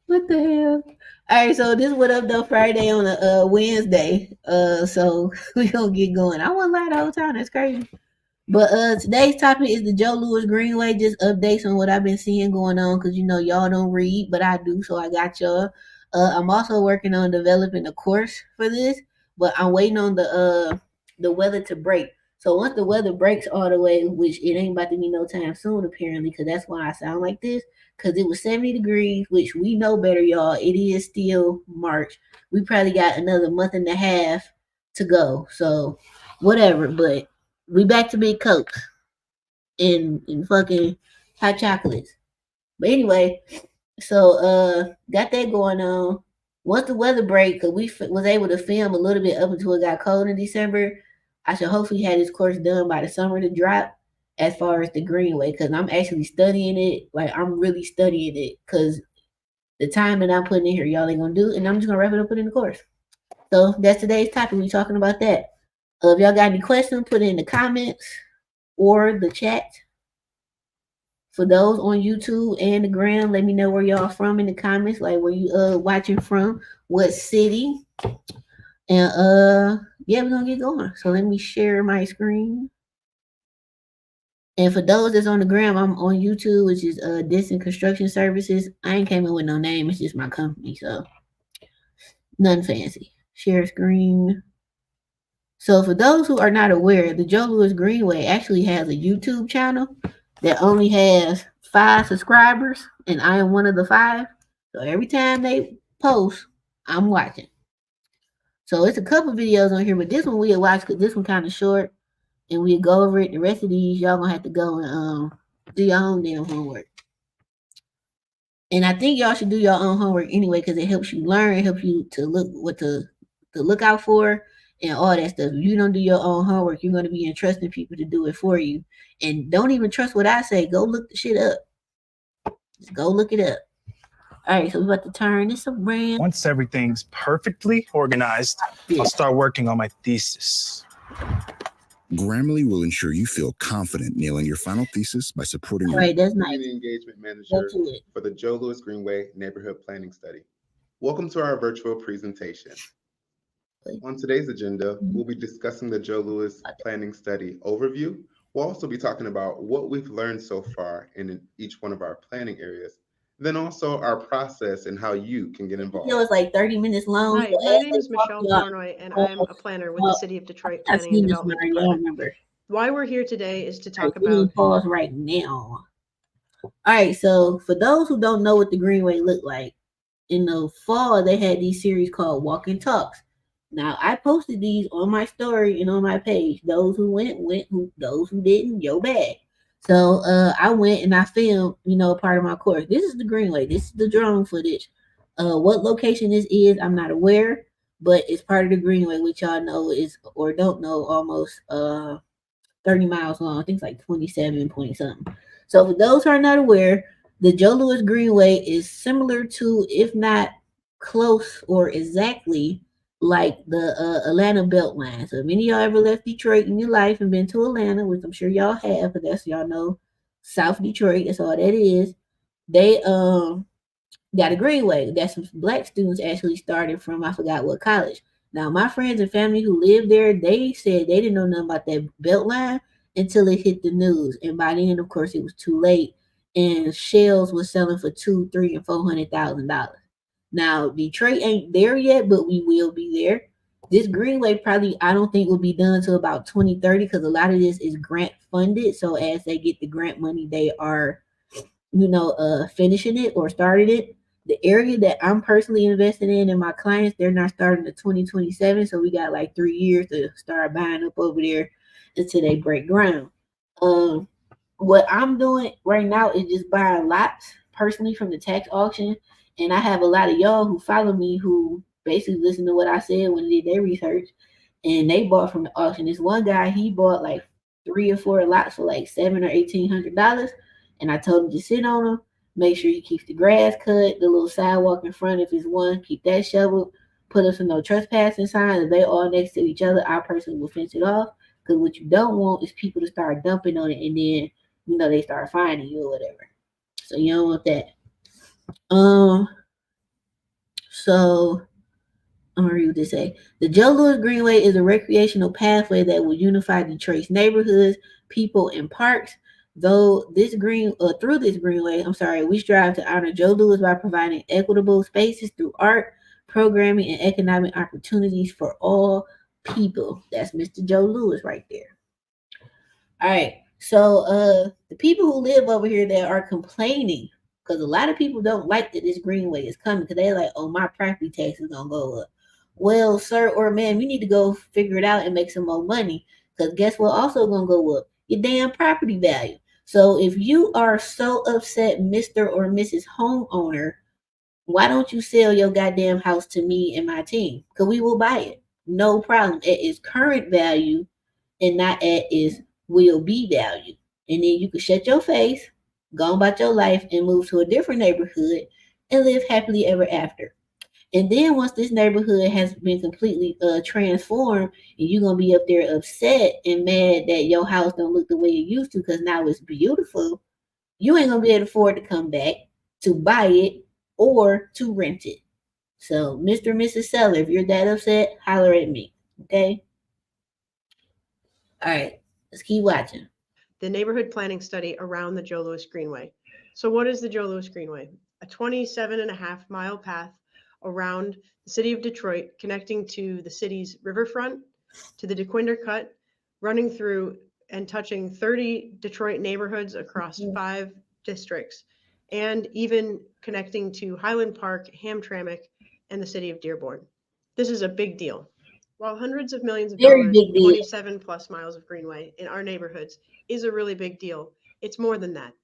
What the hell? All right, so this what up though Friday on a Wednesday. So we gonna get going. I wasn't lying the whole time. That's crazy. But today's topic is the Joe Louis Greenway. Just updates on what I've been seeing going on because you know y'all don't read, but I do, so I got y'all. I'm also working on developing a course for this, but I'm waiting on the weather to break. So once the weather breaks all the way, which it ain't about to be no time soon apparently, because that's why I sound like this. Because it was 70 degrees, which we know better, y'all. It is still March. We probably got another month and a half to go. So whatever, but we back to big cokes and fucking hot chocolates. But anyway, so got that going on. Once the weather break, cause we was able to film a little bit up until it got cold in December. I should hopefully have this course done by the summer to drop. As far as the Greenway, cause I'm actually studying it. Like I'm really studying it, cause the time that I'm putting in here, y'all ain't gonna do, and I'm just gonna wrap it up, put in the course. So that's today's topic. We talking about that. If y'all got any questions, put it in the comments or the chat. For those on YouTube and the gram, let me know where y'all from in the comments, like where you watching from, what city. And yeah, we're gonna get going. So let me share my screen. And for those that's on the gram, I'm on YouTube, which is Denson Construction Services. I ain't came in with no name, it's just my company, so nothing fancy. Share screen. So for those who are not aware, the Joe Louis Greenway actually has a YouTube channel that only has 5 subscribers, and I am one of the 5. So every time they post, I'm watching. So it's a couple videos on here, but this one we'll watch because this one kind of short, and we'll go over it. The rest of these y'all gonna have to go and do your own damn homework. And I think y'all should do your own homework anyway because it helps you learn, it helps you to look what to look out for and all that stuff. If you don't do your own homework, you're gonna be entrusting people to do it for you. And don't even trust what I say. Go look the shit up. Just go look it up. All right, so we're about to turn this around. Once everything's perfectly organized, I'll start working on my thesis. Grammarly will ensure you feel confident nailing your final thesis by supporting your that's nice. Engagement Manager for the Joe Louis Greenway Neighborhood Planning Study. Welcome to our virtual presentation. On today's agenda, we'll be discussing the Joe Louis Planning Study overview. We'll also be talking about what we've learned so far in each one of our planning areas. Then also our process and how you can get involved. It was like 30 minutes long. Hi, my name is Michelle Flournoy, and I'm a planner with the City of Detroit Planning and Development Department. Why we're here today is to talk about... Pause right now. All right, so for those who don't know what the Greenway looked like, in the fall, they had these series called Walk and Talks. Now, I posted these on my story and on my page. Those who went. Those who didn't, yo bad. So I went and I filmed, part of my course. This is the Greenway. This is the drone footage. What location this is, I'm not aware, but it's part of the Greenway, which y'all know is, or don't know, almost 30 miles long. I think it's like 27 point something. So for those who are not aware, the Joe Louis Greenway is similar to, if not close or exactly like the Atlanta Beltline. So if any of y'all ever left Detroit in your life and been to Atlanta, which I'm sure y'all have, but that's, y'all know, South Detroit, that's all that is. They got a Greenway that some black students actually started from, I forgot what college. Now, my friends and family who lived there, they said they didn't know nothing about that Beltline until it hit the news. And by then, of course, it was too late. And shells was selling for $200,000, $300,000, and $400,000. Now, Detroit ain't there yet, but we will be there. This Greenway probably, I don't think, will be done until about 2030 because a lot of this is grant funded. So as they get the grant money, they are, finishing it or started it. The area that I'm personally investing in and my clients, they're not starting to 2027. So we got like 3 years to start buying up over there until they break ground. What I'm doing right now is just buying lots personally from the tax auction. And I have a lot of y'all who follow me who basically listen to what I said when they did their research. And they bought from the auction. This one guy, he bought like 3 or 4 lots for like $700 or $1,800. And I told him to sit on them. Make sure he keeps the grass cut, the little sidewalk in front if it's one, keep that shoveled, put up some no trespassing signs. If they all next to each other, I personally will fence it off. Because what you don't want is people to start dumping on it and then, they start finding you or whatever. So you don't want that. So I'm gonna read what they say. The Joe Louis Greenway is a recreational pathway that will unify Detroit's neighborhoods, people, and parks. Through this greenway, we strive to honor Joe Louis by providing equitable spaces through art, programming, and economic opportunities for all people. That's Mr. Joe Louis right there. All right. So the people who live over here that are complaining, because a lot of people don't like that this greenway is coming, because they're like, oh, my property tax is gonna go up. Well, sir or ma'am, you need to go figure it out and make some more money. Because guess what also gonna go up? Your damn property value. So if you are so upset, Mr. or Mrs. Homeowner, why don't you sell your goddamn house to me and my team? Because we will buy it. No problem. At its current value and not at its will be value. And then you can shut your face, go about your life, and move to a different neighborhood and live happily ever after. And then once this neighborhood has been completely transformed, and you're gonna be up there upset and mad that your house don't look the way it used to because now it's beautiful, you ain't gonna be able to afford to come back to buy it or to rent it. So, Mr. and Mrs. Seller, if you're that upset, holler at me. Okay? All right, let's keep watching. The neighborhood planning study around the Joe Louis Greenway. So what is the Joe Louis Greenway? A 27.5-mile path around the city of Detroit, connecting to the city's riverfront, to the DeQuinder Cut, running through and touching 30 Detroit neighborhoods across 5 districts, and even connecting to Highland Park, Hamtramck, and the city of Dearborn. This is a big deal. While hundreds of millions of dollars, 27 plus miles of greenway in our neighborhoods is a really big deal, it's more than that.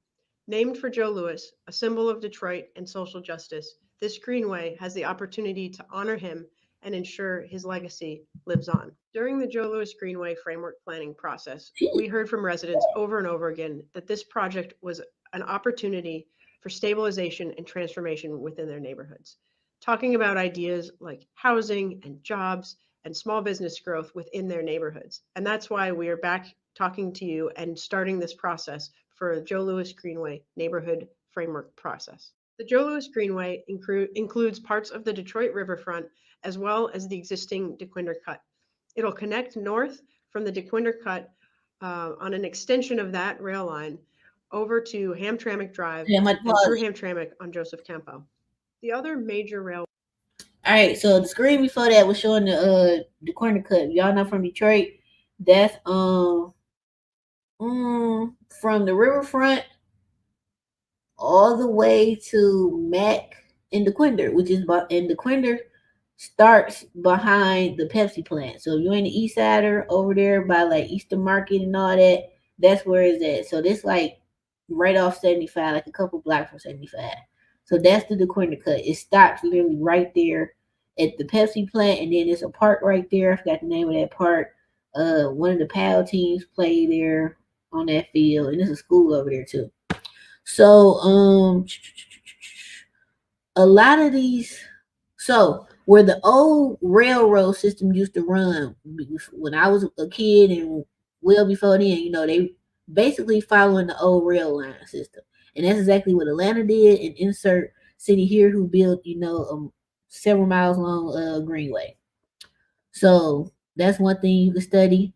Named for Joe Louis, a symbol of Detroit and social justice, this greenway has the opportunity to honor him and ensure his legacy lives on. During the Joe Louis Greenway framework planning process, we heard from residents over and over again that this project was an opportunity for stabilization and transformation within their neighborhoods. Talking about ideas like housing and jobs and small business growth within their neighborhoods. And that's why we are back talking to you and starting this process for Joe Louis Greenway neighborhood framework process. The Joe Louis Greenway includes parts of the Detroit riverfront as well as the existing DeQuinder Cut. It'll connect north from the DeQuinder Cut on an extension of that rail line over to Hamtramck Drive and through Hamtramck on Joseph Campo. The other major rail. All right, so the screen before that was showing the corner cut. Y'all know from Detroit, that's from the riverfront all the way to Mac and DeQuinder, which is and DeQuinder starts behind the Pepsi plant. So if you're in the East Sider over there by like Eastern Market and all that, that's where it's at. So this like right off 75, like a couple blocks from 75. So that's the DeQuinder Cut. It stops literally right there at the Pepsi plant, and then there's a park right there. I forgot the name of that park. One of the PAL teams play there on that field, and there's a school over there too. So a lot of these, so where the old railroad system used to run when I was a kid and well before then, you know, they basically following the old rail line system. And that's exactly what Atlanta did, and insert city here who built, you know, several miles long greenway. So that's one thing you can study.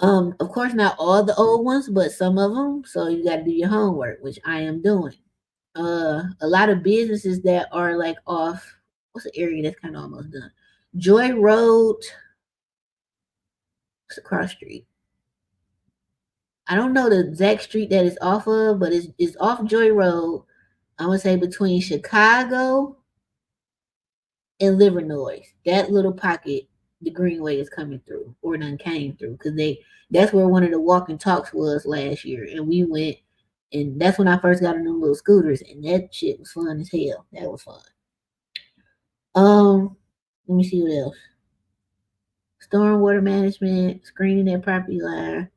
Of course, not all the old ones, but some of them. So you got to do your homework, which I am doing. A lot of businesses that are like off, what's the area that's kind of almost done? Joy Road. What's the cross street? I don't know the exact street that it's off of, but it's off Joy Road. I'm gonna say between Chicago and Livernois. That little pocket, the Greenway is coming through, or done came through, because that's where one of the walk and talks was last year, and we went, and that's when I first got on them little scooters, and that shit was fun as hell. That was fun. Let me see what else. Stormwater management, screening that property line.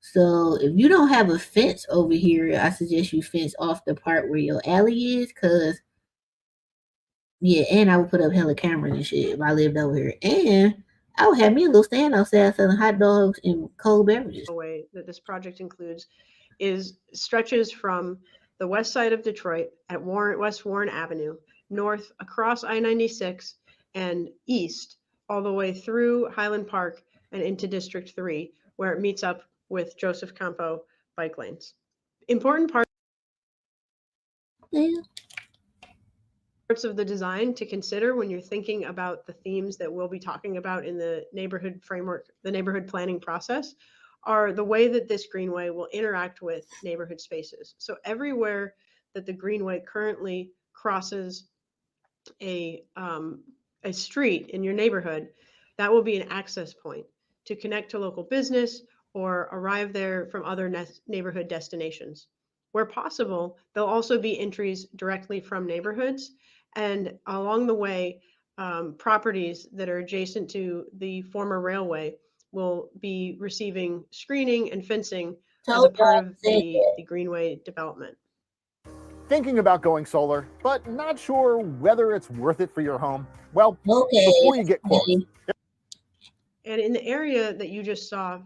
So if you don't have a fence over here, I suggest you fence off the part where your alley is, because yeah, and I would put up hella cameras and shit if I lived over here. And I would have me a little stand outside selling hot dogs and cold beverages. The way that this project includes stretches from the west side of Detroit at West Warren Avenue, north across I-96 and east all the way through Highland Park and into District 3, where it meets up with Joseph Campo bike lanes. Important parts of the design to consider when you're thinking about the themes that we'll be talking about in the neighborhood framework, the neighborhood planning process, are the way that this greenway will interact with neighborhood spaces. So everywhere that the greenway currently crosses a street in your neighborhood, that will be an access point to connect to local business or arrive there from other neighborhood destinations. Where possible, there'll also be entries directly from neighborhoods, and along the way, properties that are adjacent to the former railway will be receiving screening and fencing as a part of the greenway development. Thinking about going solar, but not sure whether it's worth it for your home? Well, Okay. before you get close. And in the area that you just saw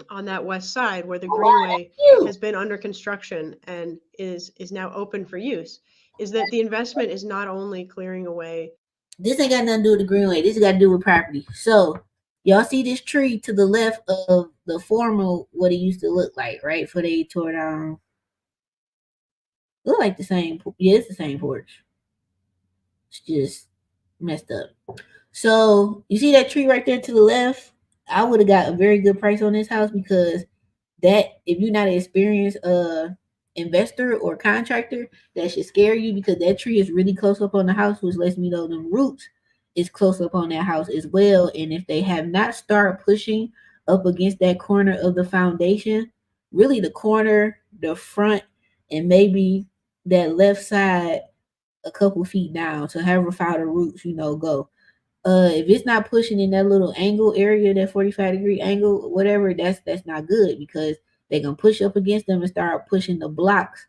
on that west side, where the greenway has been under construction and is now open for use, is that the investment is not only clearing away. This ain't got nothing to do with the greenway. This got to do with property. So y'all see this tree to the left of the former, what it used to look like, right? Before they tore down. Look like the same. Yeah, it's the same porch. It's just messed up. So you see that tree right there to the left? I would have got a very good price on this house, because that, if you're not an experienced investor or contractor, that should scare you, because that tree is really close up on the house, which lets me know the roots is close up on that house as well. And if they have not started pushing up against that corner of the foundation, really the corner, the front, and maybe that left side a couple feet down, so however far the roots, go. If it's not pushing in that little angle area, that 45-degree angle, whatever, that's not good, because they're gonna push up against them and start pushing the blocks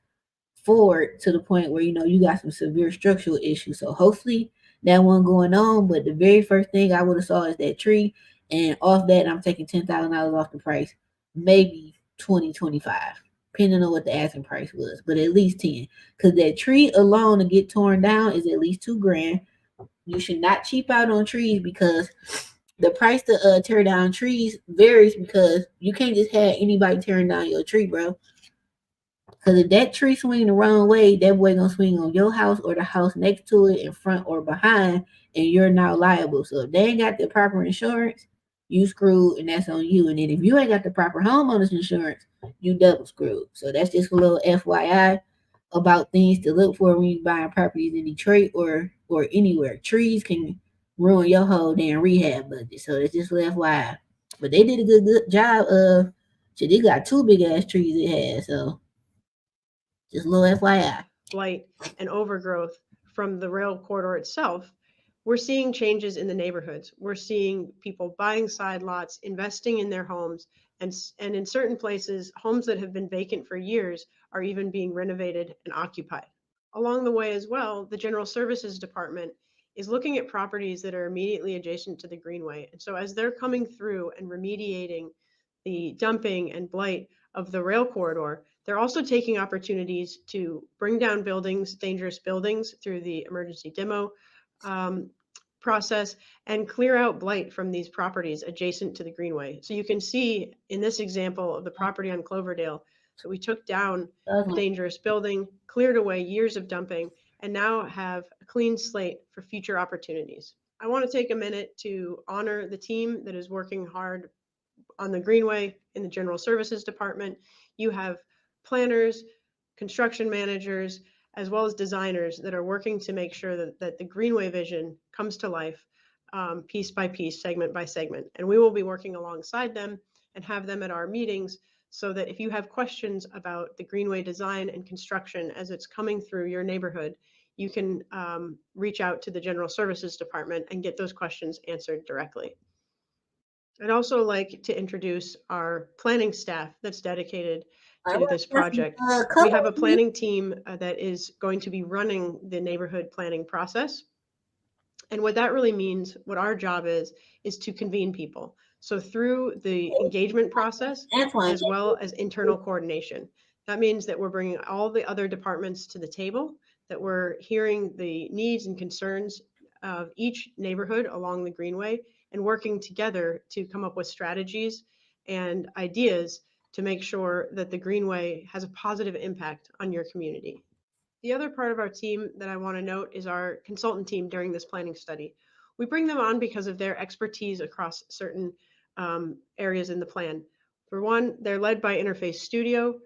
forward to the point where you got some severe structural issues. So hopefully that one going on. But the very first thing I would have saw is that tree, and off that I'm taking $10,000 off the price, maybe 20, 25, depending on what the asking price was, but at least 10, because that tree alone to get torn down is at least $2,000. You should not cheap out on trees, because the price to tear down trees varies, because you can't just have anybody tearing down your tree, bro. Because if that tree swing the wrong way, that boy gonna swing on your house or the house next to it, in front or behind, and you're now liable. So if they ain't got the proper insurance, you screwed, and that's on you. And then if you ain't got the proper homeowners insurance, you double screwed. So that's just a little FYI about things to look for when you buying properties in Detroit or anywhere. Trees can ruin your whole damn rehab budget. So that's just a little FYI. But they did a good job of shit. They got 2 big ass trees it had. So just a little FYI. Blight and overgrowth from the rail corridor itself, we're seeing changes in the neighborhoods. We're seeing people buying side lots, investing in their homes, and in certain places, homes that have been vacant for years are even being renovated and occupied. Along the way as well, the General Services Department is looking at properties that are immediately adjacent to the Greenway. And so as they're coming through and remediating the dumping and blight of the rail corridor, they're also taking opportunities to bring down buildings, dangerous buildings, through the emergency demo process, and clear out blight from these properties adjacent to the Greenway. So you can see in this example of the property on Cloverdale that we took down a dangerous building, cleared away years of dumping, and now have a clean slate for future opportunities. I want to take a minute to honor the team that is working hard on the Greenway in the General Services Department. You have planners, construction managers, as well as designers that are working to make sure that the Greenway vision comes to life piece by piece, segment by segment. And we will be working alongside them and have them at our meetings, so that if you have questions about the Greenway design and construction as it's coming through your neighborhood, you can reach out to the General Services Department and get those questions answered directly. I'd also like to introduce our planning staff that's dedicated to this project. We have a planning team that is going to be running the neighborhood planning process. And what that really means, what our job is to convene people. So through the engagement process, as well as internal coordination. That means that we're bringing all the other departments to the table, that we're hearing the needs and concerns of each neighborhood along the Greenway and working together to come up with strategies and ideas to make sure that the Greenway has a positive impact on your community. The other part of our team that I want to note is our consultant team during this planning study. We bring them on because of their expertise across certain areas in the plan. For one, they're led by Interface Studio,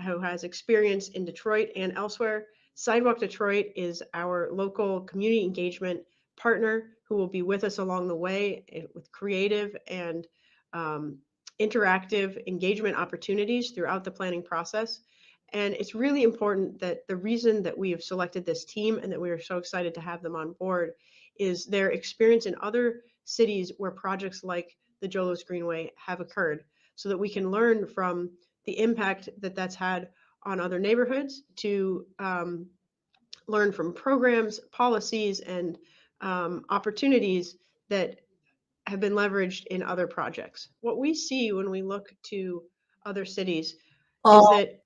who has experience in Detroit and elsewhere. Sidewalk Detroit is our local community engagement partner who will be with us along the way with creative and interactive engagement opportunities throughout the planning process. And it's really important that the reason that we have selected this team and that we are so excited to have them on board is their experience in other cities where projects like the Joe Louis Greenway have occurred, so that we can learn from the impact that that's had on other neighborhoods, to learn from programs, policies, and opportunities that have been leveraged in other projects. What we see when we look to other cities is that.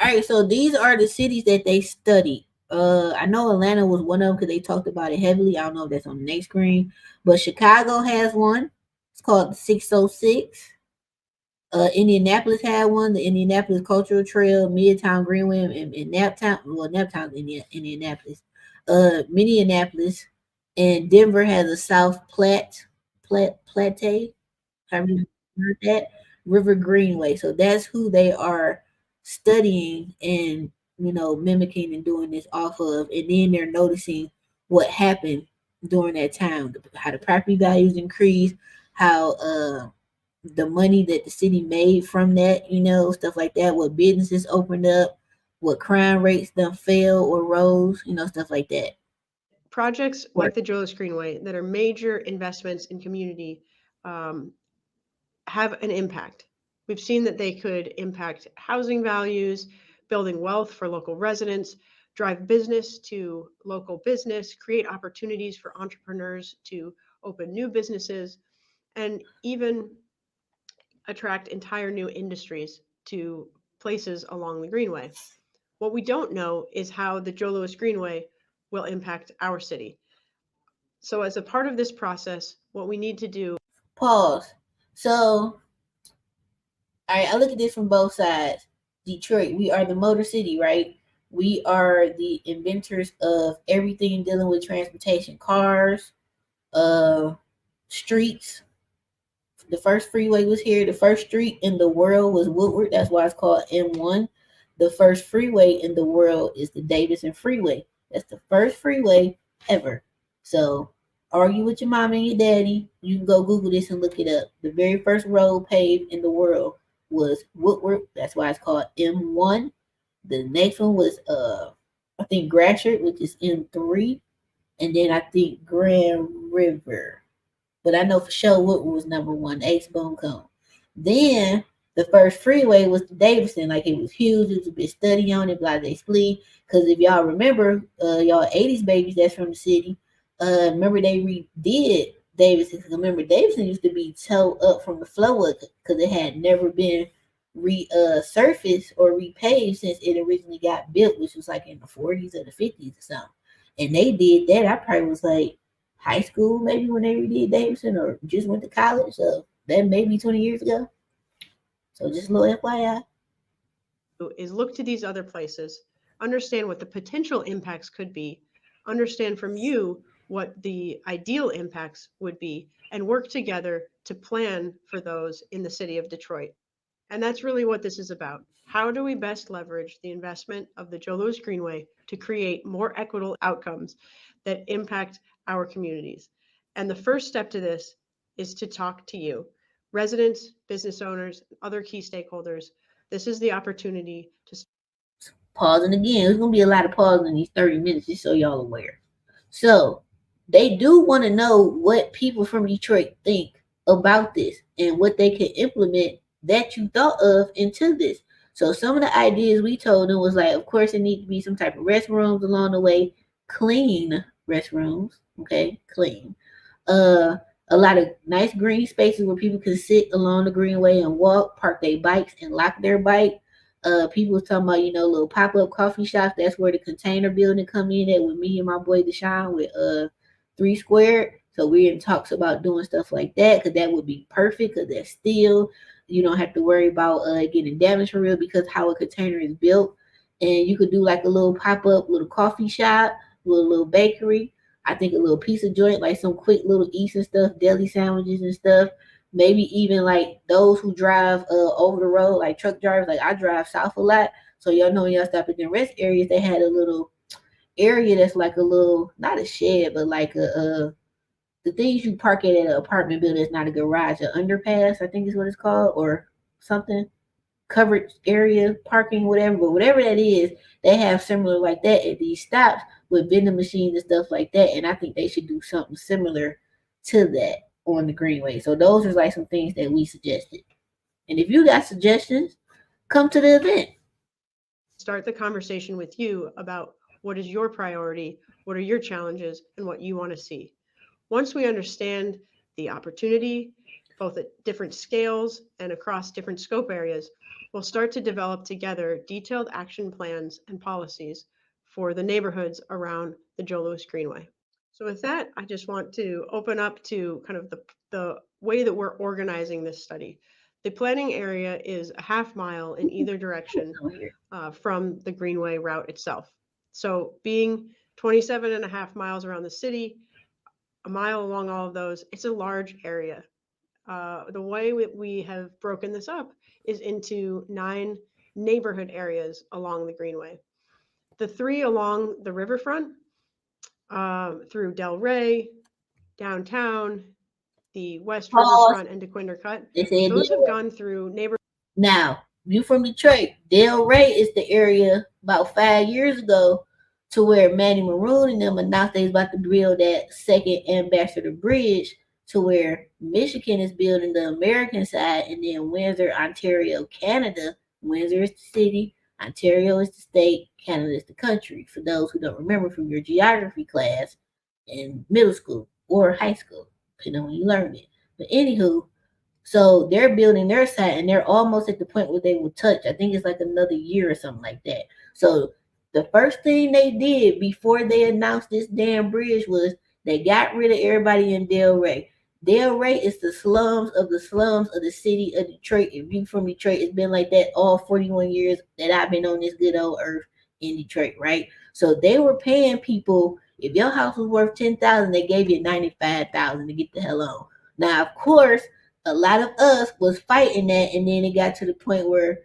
All right, so these are the cities that they studied. I know Atlanta was one of them because they talked about it heavily. I don't know if that's on the next screen, but Chicago has one. It's called 606. Indianapolis had one, the Indianapolis Cultural Trail, Midtown Greenway, and Naptown. Well, Naptown's Indianapolis. Minneapolis, and Denver has a South Platte. Have you heard that? River Greenway. So that's who they are studying and mimicking and doing this off of. And then they're noticing what happened during that time, how the property values increased, how the money that the city made from that, stuff like that, what businesses opened up, what crime rates them fell or rose, stuff like that. Projects like the Joe Louis Greenway that are major investments in community have an impact. We've seen that they could impact housing values, building wealth for local residents, drive business to local business, create opportunities for entrepreneurs to open new businesses, and even attract entire new industries to places along the Greenway. What we don't know is how the Joe Louis Greenway will impact our city. So as a part of this process, what we need to do. Pause. So, all right, I look at this from both sides. Detroit, we are the Motor City, right? We are the inventors of everything dealing with transportation, cars, streets. The first freeway was here. The first street in the world was Woodward. That's why it's called M1. The first freeway in the world is the Davidson Freeway. That's the first freeway ever. So argue with your mom and your daddy. You can go Google this and look it up. The very first road paved in the world was Woodward. That's why it's called M1. The next one was I think Gratiot, which is M3, and then I think Grand River. But I know for sure Woodward was number one, Ace Boom Cone. Then the first freeway was the Davidson. Like, it was huge. It was a big study on it, Blase Splee. Because if y'all remember, y'all 80s babies that's from the city, remember they redid Davidson. Remember, Davidson used to be towed up from the flow because it had never been resurfaced or repaved since it originally got built, which was like in the 40s or the 50s or something. And they did that. I probably was like high school, maybe, when they redid Davidson, or just went to college. So that may be 20 years ago. So just a little FYI. Is look to these other places, understand what the potential impacts could be, understand from you what the ideal impacts would be, and work together to plan for those in the city of Detroit. And that's really what this is about. How do we best leverage the investment of the Joe Louis Greenway to create more equitable outcomes that impact our communities? And the first step to this is to talk to you, residents, business owners, other key stakeholders. This is the opportunity to pausing again. There's gonna be a lot of pausing in these 30 minutes, just so y'all aware. So they do want to know what people from Detroit think about this and what they can implement that you thought of into this. So some of the ideas we told them was like, of course, there need to be some type of restrooms along the way, clean restrooms, okay, clean. A lot of nice green spaces where people can sit along the Greenway and walk, park their bikes and lock their bike. People was talking about, little pop-up coffee shops. That's where the container building come in at with me and my boy Deshaun with 3 Squared. So we're in talks about doing stuff like that, because that would be perfect, because that's steel. You don't have to worry about getting damaged for real, because how a container is built. And you could do like a little pop-up little coffee shop, little bakery. I think a little pizza joint, like some quick little eats and stuff, deli sandwiches and stuff. Maybe even like those who drive over the road, like truck drivers. Like I drive south a lot, so y'all know when y'all stop at the rest areas, they had a little area that's like a little, not a shed, but like the things you park at an apartment building. It's not a garage, an underpass, I think is what it's called, or something. Covered area parking, whatever. But whatever that is, they have similar like that at these stops with vending machines and stuff like that. And I think they should do something similar to that on the Greenway. So those are like some things that we suggested. And if you got suggestions, come to the event. Start the conversation with you about what is your priority, what are your challenges, and what you want to see. Once we understand the opportunity, both at different scales and across different scope areas, we'll start to develop together detailed action plans and policies for the neighborhoods around the Joe Louis Greenway. So with that, I just want to open up to kind of the way that we're organizing this study. The planning area is a half mile in either direction from the Greenway route itself. So being 27 and a half miles around the city, a mile along all of those, it's a large area. The way we have broken this up is into 9 neighborhood areas along the Greenway. The 3 along the riverfront, through Del Rey, downtown, the West Riverfront, and DeQuinder Cut, those have gone through neighborhood. Now, you from Detroit, Del Rey is the area about 5 years ago to where Manny Maroon and them announced they was about to build that second Ambassador Bridge, to where Michigan is building the American side, and then Windsor, Ontario, Canada. Windsor is the city, Ontario is the state, Canada is the country, for those who don't remember from your geography class in middle school or high school, depending on when you learned it. But anywho, so they're building their side, and they're almost at the point where they will touch. I think it's like another year or something like that. So the first thing they did before they announced this damn bridge was they got rid of everybody in Del Rey. Del Rey is the slums of the city of Detroit. If you from Detroit, it's been like that all 41 years that I've been on this good old earth in Detroit, right? So they were paying people, if your house was worth $10,000, they gave you $95,000 to get the hell on. Now, of course, a lot of us was fighting that, and then it got to the point where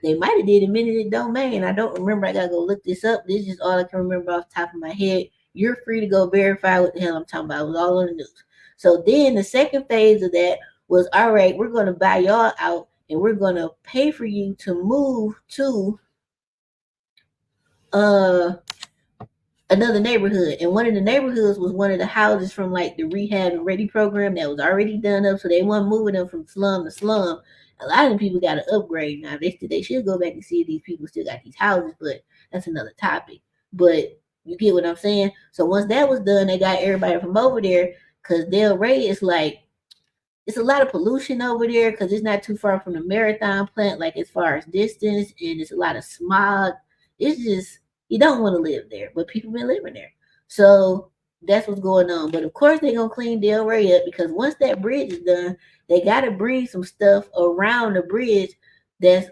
they might have did eminent domain. I don't remember. I gotta go look this up. This is just all I can remember off the top of my head. You're free to go verify what the hell I'm talking about. It was all on the news. So then the second phase of that was, all right, we're going to buy y'all out, and we're going to pay for you to move to another neighborhood. And one of the neighborhoods was one of the houses from like the rehab and ready program that was already done up. So they weren't moving them from slum to slum. A lot of them people got an upgrade now. They should go back and see if these people still got these houses, but that's another topic. But you get what I'm saying? So once that was done, they got everybody from over there, because Del Rey is like, it's a lot of pollution over there because it's not too far from the Marathon plant, like as far as distance, and it's a lot of smog. It's just, you don't want to live there, but people been living there. So that's what's going on. But of course they're going to clean Del Rey up, because once that bridge is done, they got to bring some stuff around the bridge that's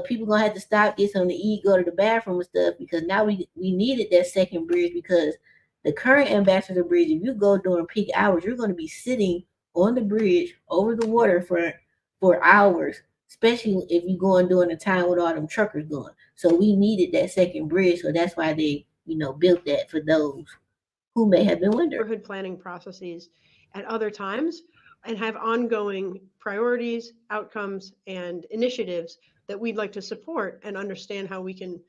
people going to have to stop, get something to eat, go to the bathroom and stuff, because now we needed that second bridge, because the current Ambassador Bridge, if you go during peak hours, you're going to be sitting on the bridge over the waterfront for hours, especially if you're going during the time with all them truckers going. So we needed that second bridge. So that's why they, built that, for those who may have been wondering. Neighborhood planning processes at other times, and have ongoing priorities, outcomes, and initiatives that we'd like to support and understand how we can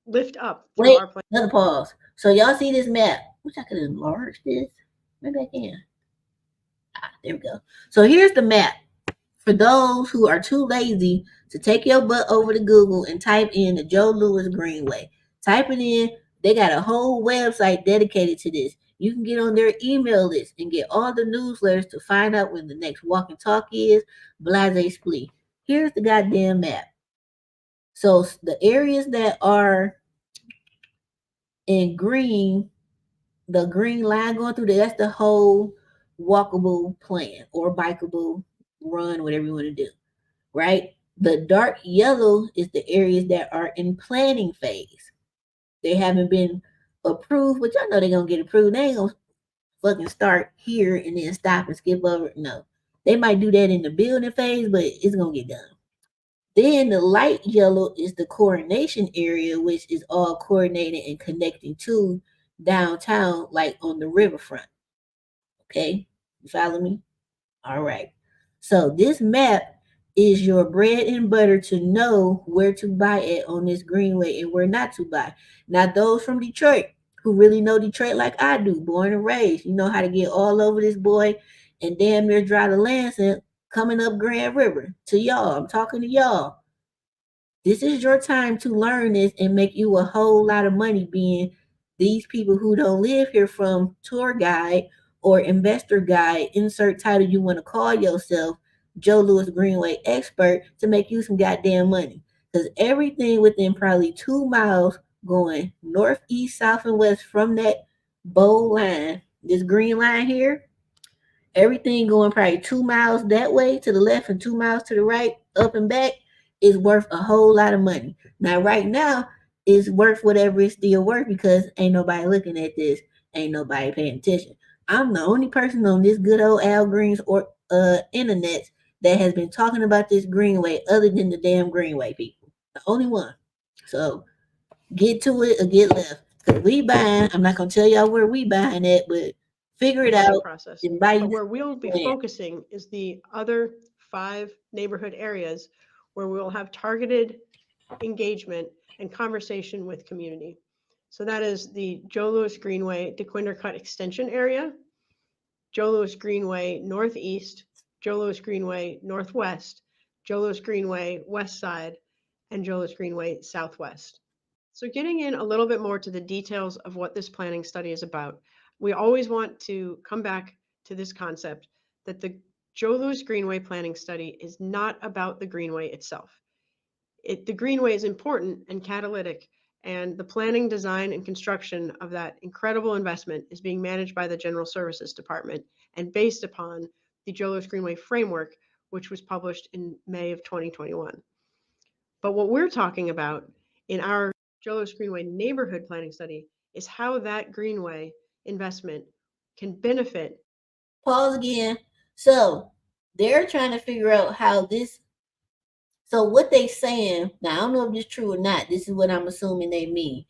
lift up through our plan. Another pause. So y'all see this map? Wish I could enlarge this. Maybe I can. There we go. So here's the map. For those who are too lazy to take your butt over to Google and type in the Joe Louis Greenway. Type it in. They got a whole website dedicated to this. You can get on their email list and get all the newsletters to find out when the next walk and talk is. Blase Splee. Here's the goddamn map. So the areas that are in green, the green line going through there, that's the whole walkable plan or bikeable run, whatever you want to do, right? The dark yellow is the areas that are in planning phase. They haven't been approved, but y'all know they're gonna get approved. They ain't gonna fucking start here and then stop and skip over. No. They might do that in the building phase, but it's gonna get done. Then the light yellow is the coordination area, which is all coordinated and connecting to downtown, like on the riverfront. Okay, you follow me? All right. So this map is your bread and butter to know where to buy it on this Greenway and where not to buy. Now, those from Detroit who really know Detroit like I do, born and raised, you know how to get all over this boy and damn near dry the Lansing coming up Grand River. To y'all, I'm talking to y'all. This is your time to learn this and make you a whole lot of money being these people who don't live here from tour guide or investor guide, insert title you want to call yourself, Joe Louis Greenway expert, to make you some goddamn money. Because everything within probably 2 miles going north, east, south, and west from that bold line, this green line here, everything going probably 2 miles that way to the left and 2 miles to the right, up and back, is worth a whole lot of money. Now, right now, it's worth whatever it's still worth because ain't nobody looking at this, ain't nobody paying attention. I'm the only person on this good old Al Green's or internet that has been talking about this Greenway other than the damn Greenway people. The only one. So get to it or get left. Cause we buying, I'm not gonna tell y'all where we buying at, but figure it out process. and buy But you where we'll be focusing is the other 5 neighborhood areas where we'll have targeted engagement and conversation with community. So that is the Joe Louis Greenway DeQuinder Cut Extension area, Joe Louis Greenway Northeast, Joe Louis Greenway Northwest, Joe Louis Greenway West Side, and Joe Louis Greenway Southwest. So getting in a little bit more to the details of what this planning study is about, we always want to come back to this concept that the Joe Louis Greenway planning study is not about the Greenway itself. The Greenway is important and catalytic, and the planning, design, and construction of that incredible investment is being managed by the General Services Department and based upon the Joe Louis Greenway framework, which was published in May of 2021. But what we're talking about in our Joe Louis Greenway neighborhood planning study is how that Greenway investment can benefit. Pause again. So they're trying to figure out how this. So what they saying now, I don't know if this is true or not. This is what I'm assuming they mean.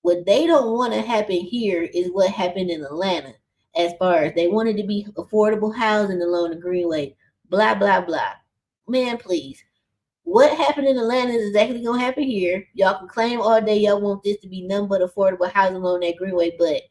What they don't want to happen here is what happened in Atlanta, as far as they wanted to be affordable housing along the Greenway. Blah blah blah. Man, please. What happened in Atlanta is exactly gonna happen here. Y'all can claim all day y'all want this to be nothing but affordable housing along that Greenway, but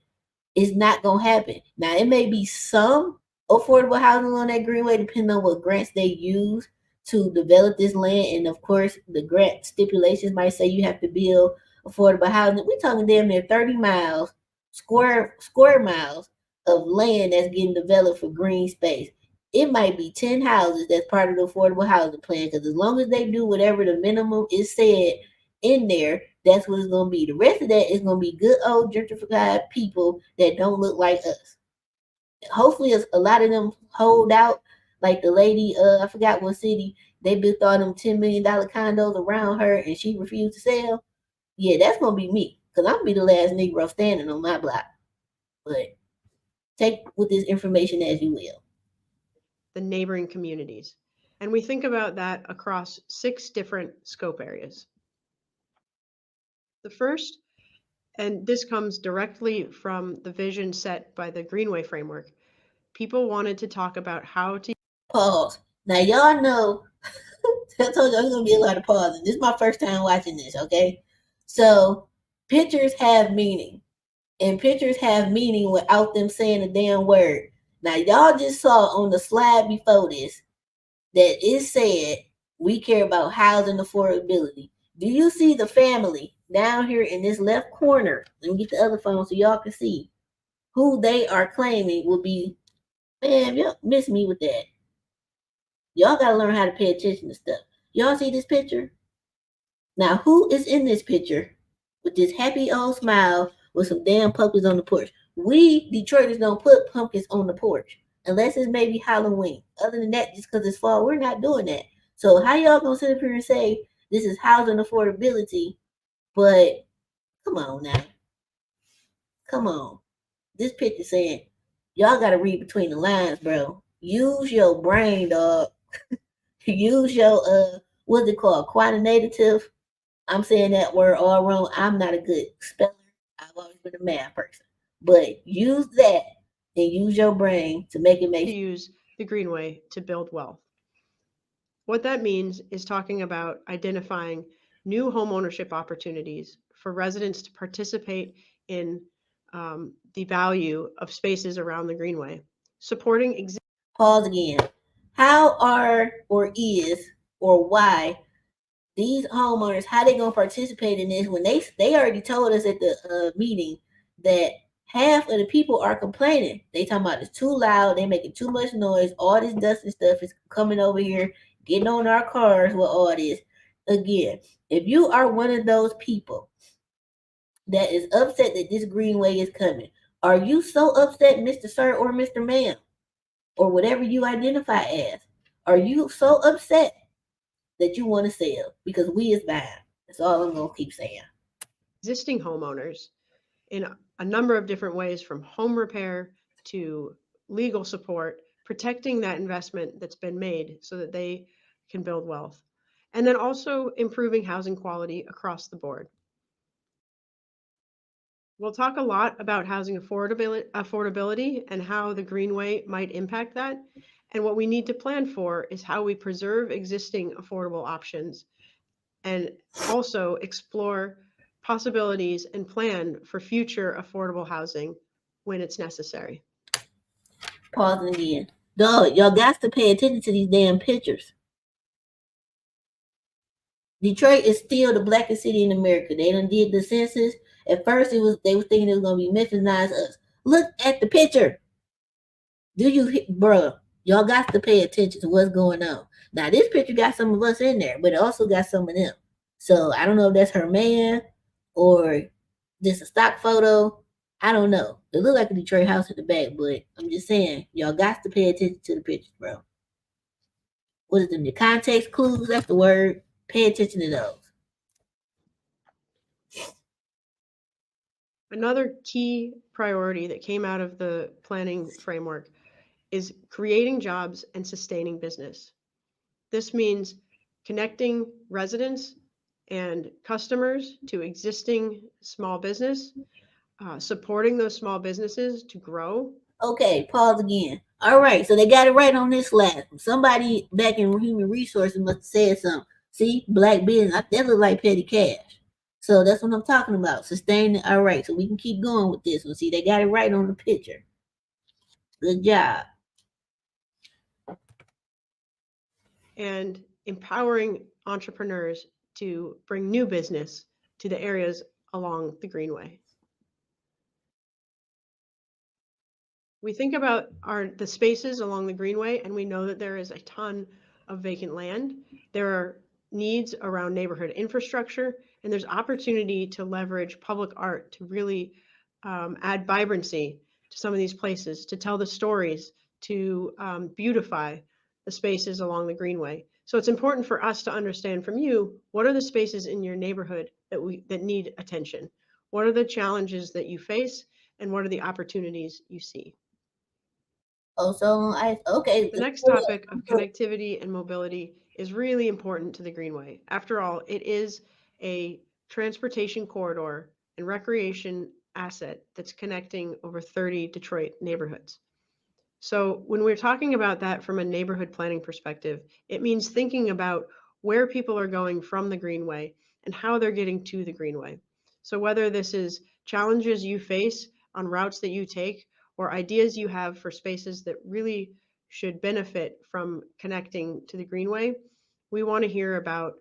it's not gonna happen. Now it may be some affordable housing along that Greenway, depending on what grants they use to develop this land. And of course, the grant stipulations might say you have to build affordable housing. We're talking damn near 30 miles, square miles of land that's getting developed for green space. It might be 10 houses that's part of the affordable housing plan, because as long as they do whatever the minimum is said in there, that's what it's going to be. The rest of that is going to be good old gentrified people that don't look like us. Hopefully a lot of them hold out, like the lady, I forgot what city, they built all them $10 million condos around her and she refused to sell. Yeah, that's going to be me, because I'm going to be the last Negro standing on my block. But take with this information as you will. The neighboring communities. And we think about that across 6 different scope areas. The first, and this comes directly from the vision set by the Greenway framework, people wanted to talk about how to pause. Now y'all know, I told you there's going to be a lot of pausing. This is my first time watching this, okay? So pictures have meaning. And pictures have meaning without them saying a damn word. Now, y'all just saw on the slide before this that it said we care about housing affordability. Do you see the family down here in this left corner? Let me get the other phone so y'all can see who they are claiming will be. Man, y'all miss me with that. Y'all got to learn how to pay attention to stuff. Y'all see this picture? Now, who is in this picture with this happy old smile with some damn pumpkins on the porch? We Detroiters don't put pumpkins on the porch unless it's maybe Halloween. Other than that, just because it's fall, we're not doing that. So how y'all gonna sit up here and say this is housing affordability? But come on now, come on. This picture saying y'all gotta read between the lines, bro. Use your brain, dog. Use your what's it called? Quantitative. I'm saying that word all wrong. I'm not a good speller. I've always been a math person. But use that and use your brain to make it make to use the Greenway to build wealth. What that means is talking about identifying new homeownership opportunities for residents to participate in the value of spaces around the Greenway, supporting Pause again. How are or is or why these homeowners, how they gonna participate in this when they already told us at the meeting that half of the people are complaining. They talking about it's too loud, they making too much noise, all this dust and stuff is coming over here, getting on our cars with all this. Again, if you are one of those people that is upset that this Greenway is coming, are you so upset, Mr. Sir or Mr. Ma'am, or whatever you identify as? Are you so upset that you want to sell? Because we is buying. That's all I'm gonna keep saying. existing homeowners in a number of different ways, from home repair to legal support, protecting that investment that's been made so that they can build wealth. And then also improving housing quality across the board. We'll talk a lot about housing affordability and how the Greenway might impact that. And what we need to plan for is how we preserve existing affordable options and also explore possibilities and plan for future affordable housing when it's necessary. Pausing again. Dog, y'all got to pay attention to these damn pictures. Detroit is still the blackest city in America. They done did the census. At first, they was thinking it was gonna be Memphis us. Look at the picture. Do you, bruh? Y'all got to pay attention to what's going on. Now, this picture got some of us in there, but it also got some of them. So I don't know if that's her man or just a stock photo. I don't know. It looked like a Detroit house in the back, but I'm just saying, y'all got to pay attention to the pictures, bro. What is them? The context clues? That's the word. Pay attention to those. Another key priority that came out of the planning framework is creating jobs and sustaining business. This means connecting residents and customers to existing small business, supporting those small businesses to grow. Okay, pause again. All right, so they got it right on this last one. Somebody back in human resources must have said something. See, black business, that look like petty cash. So that's what I'm talking about. Sustaining. All right, so we can keep going with this one. See, they got it right on the picture. Good job. And empowering entrepreneurs to bring new business to the areas along the Greenway. We think about the spaces along the Greenway, and we know that there is a ton of vacant land. There are needs around neighborhood infrastructure, and there's opportunity to leverage public art to really add vibrancy to some of these places, to tell the stories, to beautify the spaces along the Greenway. So it's important for us to understand from you, what are the spaces in your neighborhood that need attention? What are the challenges that you face, and what are the opportunities you see? Oh, so okay. The next topic of connectivity and mobility is really important to the Greenway. After all, it is a transportation corridor and recreation asset that's connecting over 30 Detroit neighborhoods. So when we're talking about that from a neighborhood planning perspective, it means thinking about where people are going from the Greenway and how they're getting to the Greenway. So whether this is challenges you face on routes that you take or ideas you have for spaces that really should benefit from connecting to the Greenway, we want to hear about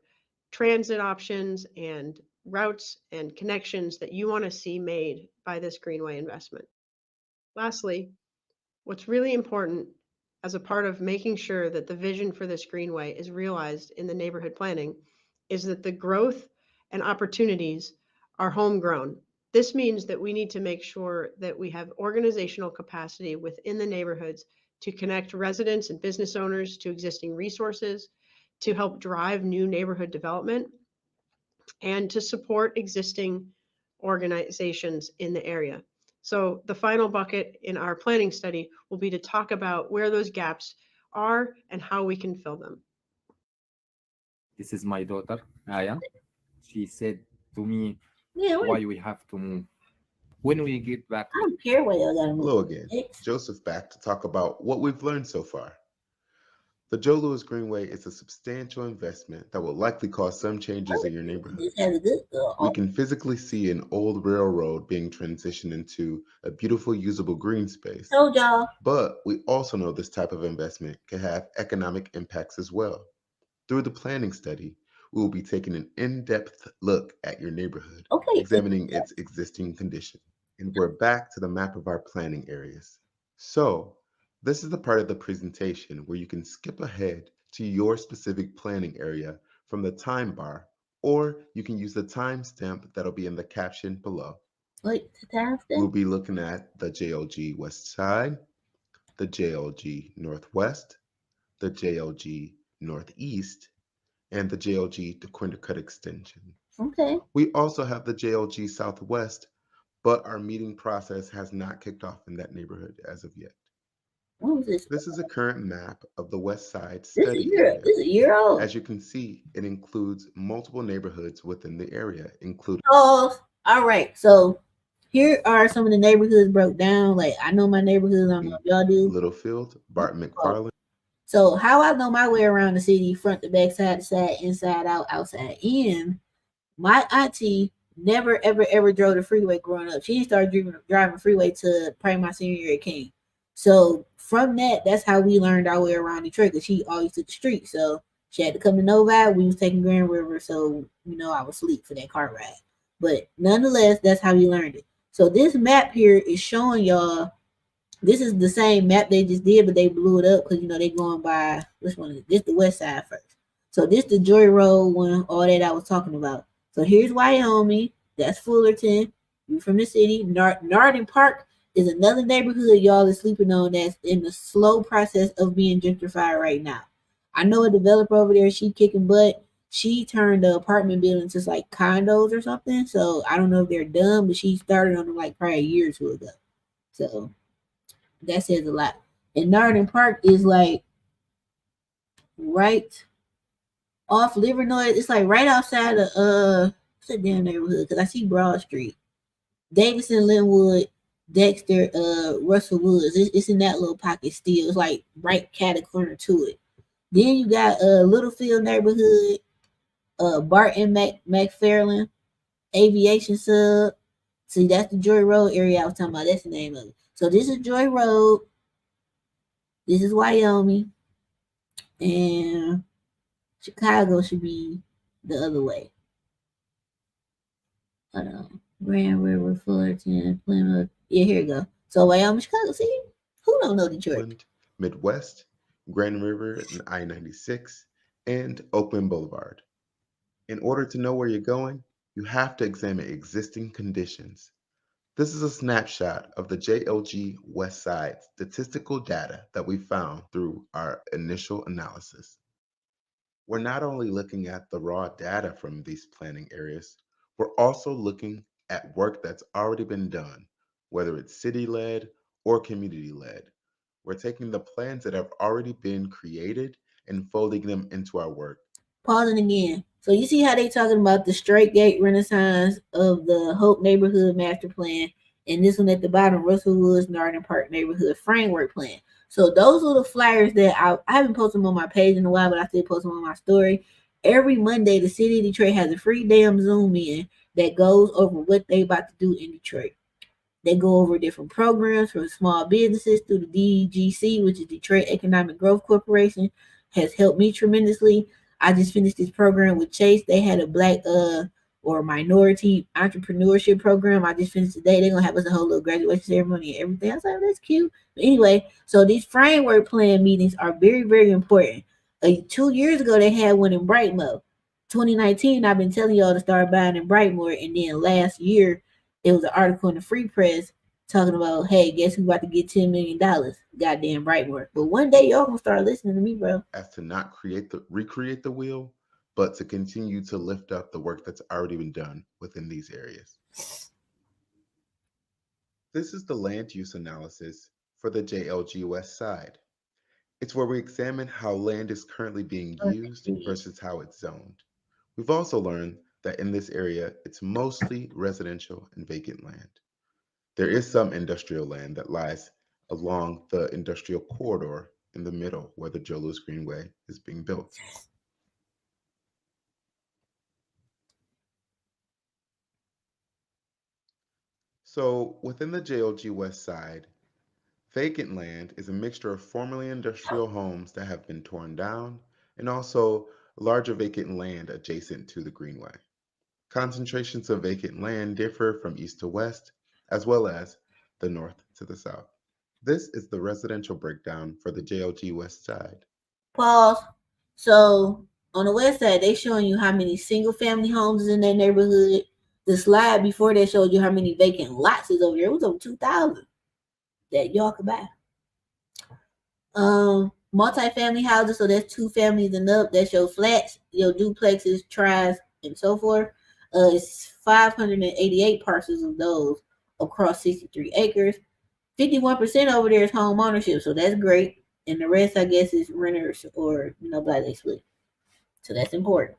transit options and routes and connections that you want to see made by this Greenway investment. Lastly, what's really important as a part of making sure that the vision for this Greenway is realized in the neighborhood planning is that the growth and opportunities are homegrown. This means that we need to make sure that we have organizational capacity within the neighborhoods to connect residents and business owners to existing resources, to help drive new neighborhood development, and to support existing organizations in the area. So the final bucket in our planning study will be to talk about where those gaps are and how we can fill them. This is my daughter, Aya. She said to me, Yeah, why we have to move. When we get back, I don't care where y'all gotta move. Hello again. Joseph back to talk about what we've learned so far. The Joe Louis Greenway is a substantial investment that will likely cause some changes in your neighborhood. This has a good We can physically see an old railroad being transitioned into a beautiful usable green space. Told y'all. But we also know this type of investment can have economic impacts as well. Through the planning study, we will be taking an in-depth look at your neighborhood, examining its existing condition. And we're back to the map of our planning areas. So, this is the part of the presentation where you can skip ahead to your specific planning area from the time bar, or you can use the timestamp that'll be in the caption below. Wait, the timestamp? We'll be looking at the JLG West Side, the JLG Northwest, the JLG Northeast, and the JLG DeQuindercut Extension. Okay. We also have the JLG Southwest, but our meeting process has not kicked off in that neighborhood as of yet. What was this? This is a current map of the West Side This study area. is a year old. As you can see, it includes multiple neighborhoods within the area, including... Oh, all right. So here are some of the neighborhoods broke down. Like, I know my neighborhoods, I don't know if y'all do. Littlefield, Barton McFarland. So how I know my way around the city, front to back, side to side, inside out, outside in, my auntie never, ever, ever drove the freeway growing up. She started driving freeway to probably my senior year at King. So from that, that's how we learned our way around Detroit, because she always took the street. So she had to come to Novi. We was taking Grand River, so I was asleep for that car ride. But nonetheless, that's how we learned it. So this map here is showing y'all. This is the same map they just did, but they blew it up because they going by which one is it? This the West Side first. So this the Joy Road one, all that I was talking about. So here's Wyoming. That's Fullerton. We from the city. Narden Park is another neighborhood y'all is sleeping on that's in the slow process of being gentrified right now. I know a developer over there, she kicking butt. She turned the apartment buildings into like condos or something. So I don't know if they're done, but she started on them like probably a year or two ago. So that says a lot. And Narden Park is like right off Livernois. It's like right outside of what's that damn neighborhood? Because I see Broad Street. Davidson, Linwood, Dexter, Russell Woods. It's in that little pocket still. It's like right catty corner to it. Then you got Littlefield neighborhood, Barton McFarland, Aviation Sub. See, that's the Joy Road area I was talking about. That's the name of it. So this is Joy Road. This is Wyoming. And Chicago should be the other way. Hold on. Grand River, Fullerton, Plymouth. Yeah, here we go. So Wyoming, Chicago. See? Who don't know Detroit? Midwest, Grand River and I-96, and Oakland Boulevard. In order to know where you're going, you have to examine existing conditions. This is a snapshot of the JLG West Side statistical data that we found through our initial analysis. We're not only looking at the raw data from these planning areas, we're also looking at work that's already been done, whether it's city-led or community-led. We're taking the plans that have already been created and folding them into our work. Pausing again. So you see how they talking about the straight gate renaissance of the Hope Neighborhood Master Plan, and this one at the bottom, Russell Woods Narden Park Neighborhood Framework Plan. So those are the flyers that I haven't posted them on my page in a while, but I still post them on my story. Every Monday, the city of Detroit has a free damn Zoom in that goes over what they about to do in Detroit. They go over different programs from small businesses through the DEGC, which is Detroit Economic Growth Corporation, has helped me tremendously. I just finished this program with Chase. They had a black or minority entrepreneurship program. I just finished today. They're gonna have us a whole little graduation ceremony and everything. I was like, that's cute. But anyway, so these framework plan meetings are very, very important. 2 years ago, they had one in Brightmo. 2019, I've been telling y'all to start buying in Brightmoor, and then last year it was an article in the Free Press talking about, hey, guess who about to get $10 million? Goddamn Brightmoor. But one day y'all gonna start listening to me, bro. As to not recreate the wheel, but to continue to lift up the work that's already been done within these areas. This is the land use analysis for the JLG West Side. It's where we examine how land is currently being used versus how it's zoned. We've also learned that in this area, it's mostly residential and vacant land. There is some industrial land that lies along the industrial corridor in the middle where the Joe Louis Greenway is being built. So within the JLG West Side, vacant land is a mixture of formerly industrial homes that have been torn down and also larger vacant land adjacent to the Greenway. Concentrations of vacant land differ from east to west, as well as the north to the south. This is the residential breakdown for the JLG West Side. Pause. So on the west side, they showing you how many single family homes is in that neighborhood. The slide before that showed you how many vacant lots is over there. It was over 2,000 that y'all could buy. Multi-family houses, so that's 2 families and up. That's your flats, your duplexes, tries, and so forth. It's 588 parcels of those across 63 acres. 51% over there is home ownership, so that's great. And the rest, I guess, is renters or black split. So that's important.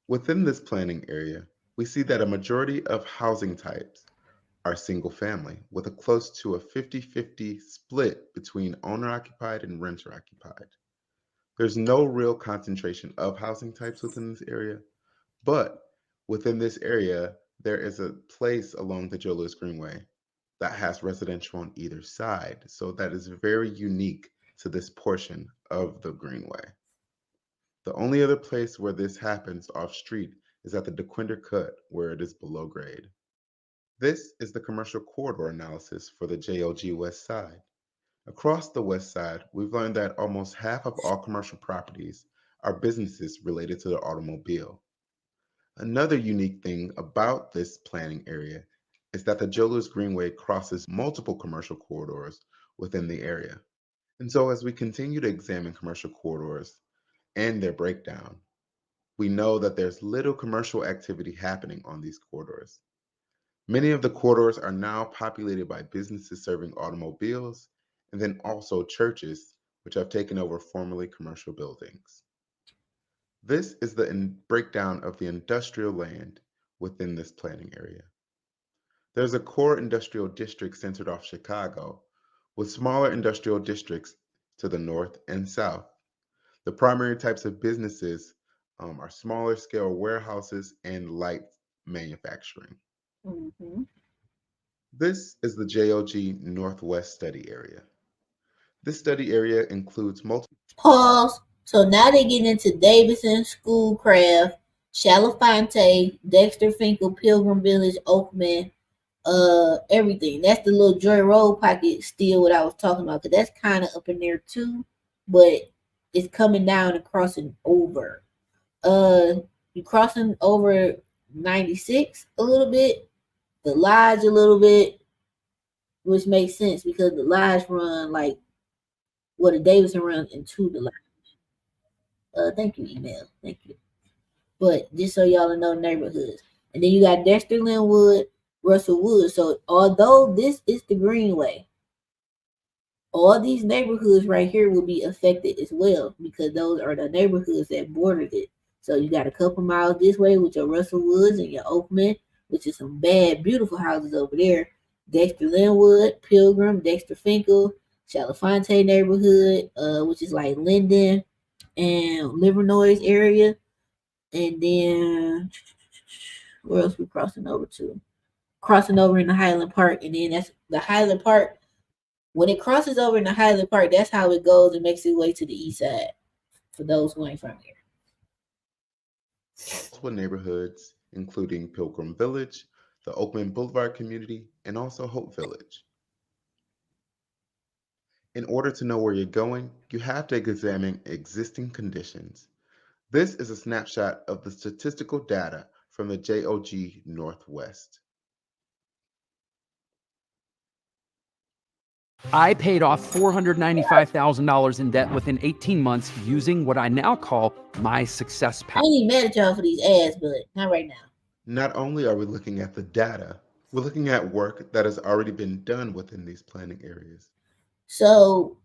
Within this planning area, we see that a majority of housing types are single family, with a close to a 50-50 split between owner-occupied and renter-occupied. There's no real concentration of housing types within this area, but within this area, there is a place along the Joe Louis Greenway that has residential on either side. So that is very unique to this portion of the Greenway. The only other place where this happens off street is at the DeQuinder Cut, where it is below grade. This is the commercial corridor analysis for the JLG West Side. Across the West Side, we've learned that almost half of all commercial properties are businesses related to the automobile. Another unique thing about this planning area is that the Joe Louis Greenway crosses multiple commercial corridors within the area. And so as we continue to examine commercial corridors and their breakdown, we know that there's little commercial activity happening on these corridors. Many of the corridors are now populated by businesses serving automobiles and then also churches, which have taken over formerly commercial buildings. This is the breakdown of the industrial land within this planning area. There's a core industrial district centered off Chicago, with smaller industrial districts to the north and south. The primary types of businesses are smaller scale warehouses and light manufacturing. Mm-hmm. This is the JLG Northwest Study Area. This study area includes multiple. Pause. So now they get into Davidson, Schoolcraft, Chalafonte, Dexter Finkel, Pilgrim Village, Oakman, everything. That's the little Joy Road pocket still what I was talking about, because that's kind of up in there too, but it's coming down and crossing over. You crossing over 96 a little bit, the Lodge a little bit, which makes sense because the Lodge run like the Davidson run into the Lodge. Thank you, email. Thank you. But just so y'all know neighborhoods. And then you got Dexter Linwood, Russell Wood. So although this is the Greenway, all these neighborhoods right here will be affected as well because those are the neighborhoods that bordered it. So you got a couple miles this way with your Russell Woods and your Oakman, which is some bad, beautiful houses over there. Dexter Linwood, Pilgrim, Dexter Finkel, Chalafonte neighborhood, which is like Linden and Livernois area. And then where else we crossing over to? Crossing over in the Highland Park, and then that's the Highland Park. When it crosses over in the Highland Park, that's how it goes and makes its way to the east side. For those who ain't from here. Multiple neighborhoods, including Pilgrim Village, the Oakland Boulevard community, and also Hope Village. In order to know where you're going, you have to examine existing conditions. This is a snapshot of the statistical data from the JOG Northwest. I paid off $495,000 in debt within 18 months using what I now call my success I path. ain't even mad at y'all for these ads, but not right now. Not only are we looking at the data, we're looking at work that has already been done within these planning areas. So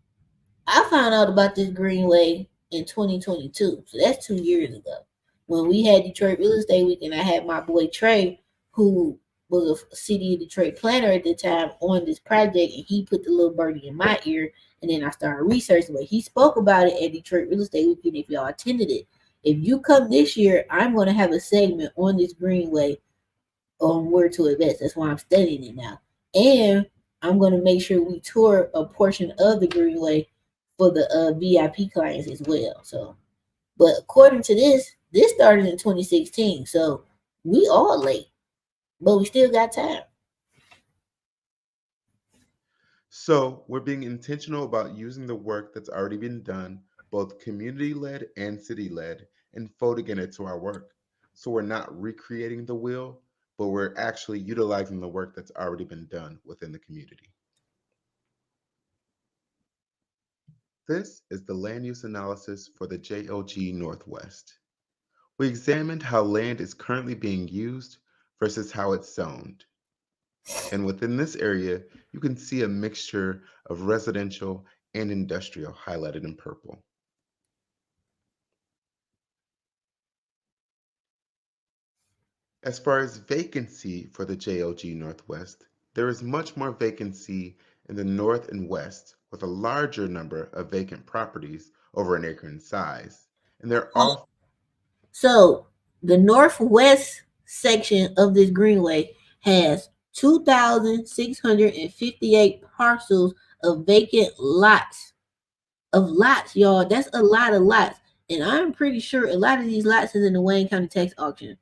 I found out about this Greenway in 2022. So that's 2 years ago. When we had Detroit Real Estate Week, and I had my boy Trey, who was a City of Detroit planner at the time, on this project, and he put the little birdie in my ear, and then I started researching. But he spoke about it at Detroit Real Estate Week, and if y'all attended it, if you come this year, I'm going to have a segment on this Greenway on where to invest. That's why I'm studying it now. And I'm going to make sure we tour a portion of the Greenway for the VIP clients as well. So, but according to this started in 2016. So we all late, but we still got time. So we're being intentional about using the work that's already been done, both community-led and city-led, and folding it into our work. So we're not recreating the wheel, but we're actually utilizing the work that's already been done within the community. This is the land use analysis for the JOG Northwest. We examined how land is currently being used versus how it's zoned. And within this area, you can see a mixture of residential and industrial highlighted in purple. As far as vacancy for the JOG Northwest, there is much more vacancy in the north and west, with a larger number of vacant properties over an acre in size. And they're all. So the northwest section of this Greenway has 2,658 parcels of vacant lots. Y'all. That's a lot of lots. And I'm pretty sure a lot of these lots is in the Wayne County tax auction.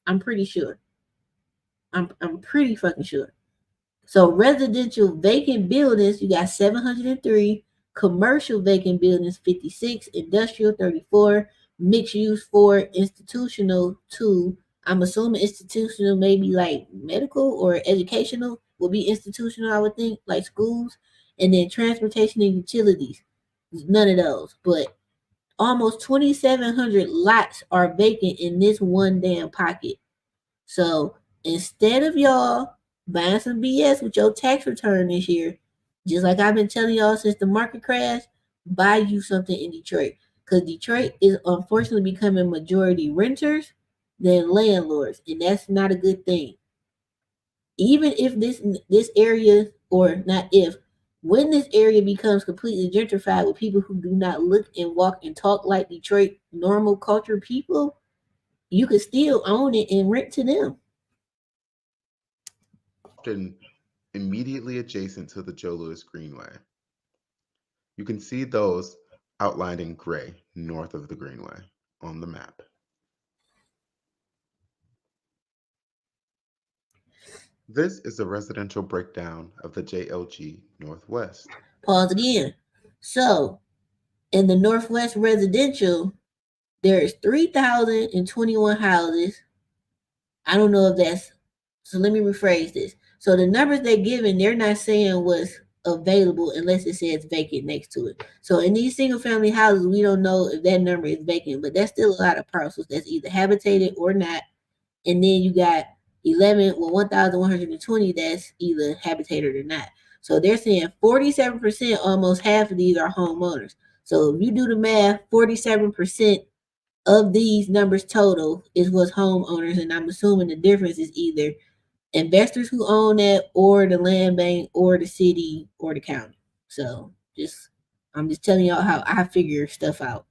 I'm pretty sure. I'm pretty fucking sure. So residential vacant buildings, you got 703, commercial vacant buildings 56, industrial 34, mixed use 4, institutional 2. I'm assuming institutional maybe like medical or educational will be institutional, I would think, like schools, and then transportation and utilities. None of those, but almost 2,700 lots are vacant in this one damn pocket. So instead of y'all buying some BS with your tax return this year, just like I've been telling y'all since the market crash, buy you something in Detroit. Because Detroit is unfortunately becoming majority renters than landlords, and that's not a good thing. Even if this area, or not if, when this area becomes completely gentrified with people who do not look and walk and talk like Detroit normal culture people, you could still own it and rent to them. Often immediately adjacent to the Joe Louis Greenway. You can see those outlined in gray north of the Greenway on the map. This is a residential breakdown of the JLG Northwest. Pause again. So, in the Northwest residential, there is 3,021 houses. I don't know if that's, so let me rephrase this. So the numbers they're giving, they're not saying what's available unless it says vacant next to it. So in these single family houses, we don't know if that number is vacant, but that's still a lot of parcels that's either habitated or not. And then you got 1,120 that's either habitated or not. So they're saying 47%, almost half of these are homeowners. So if you do the math, 47% of these numbers total is what's homeowners, and I'm assuming the difference is either investors who own that, or the land bank, or the city, or the county. So I'm just telling y'all how I figure stuff out.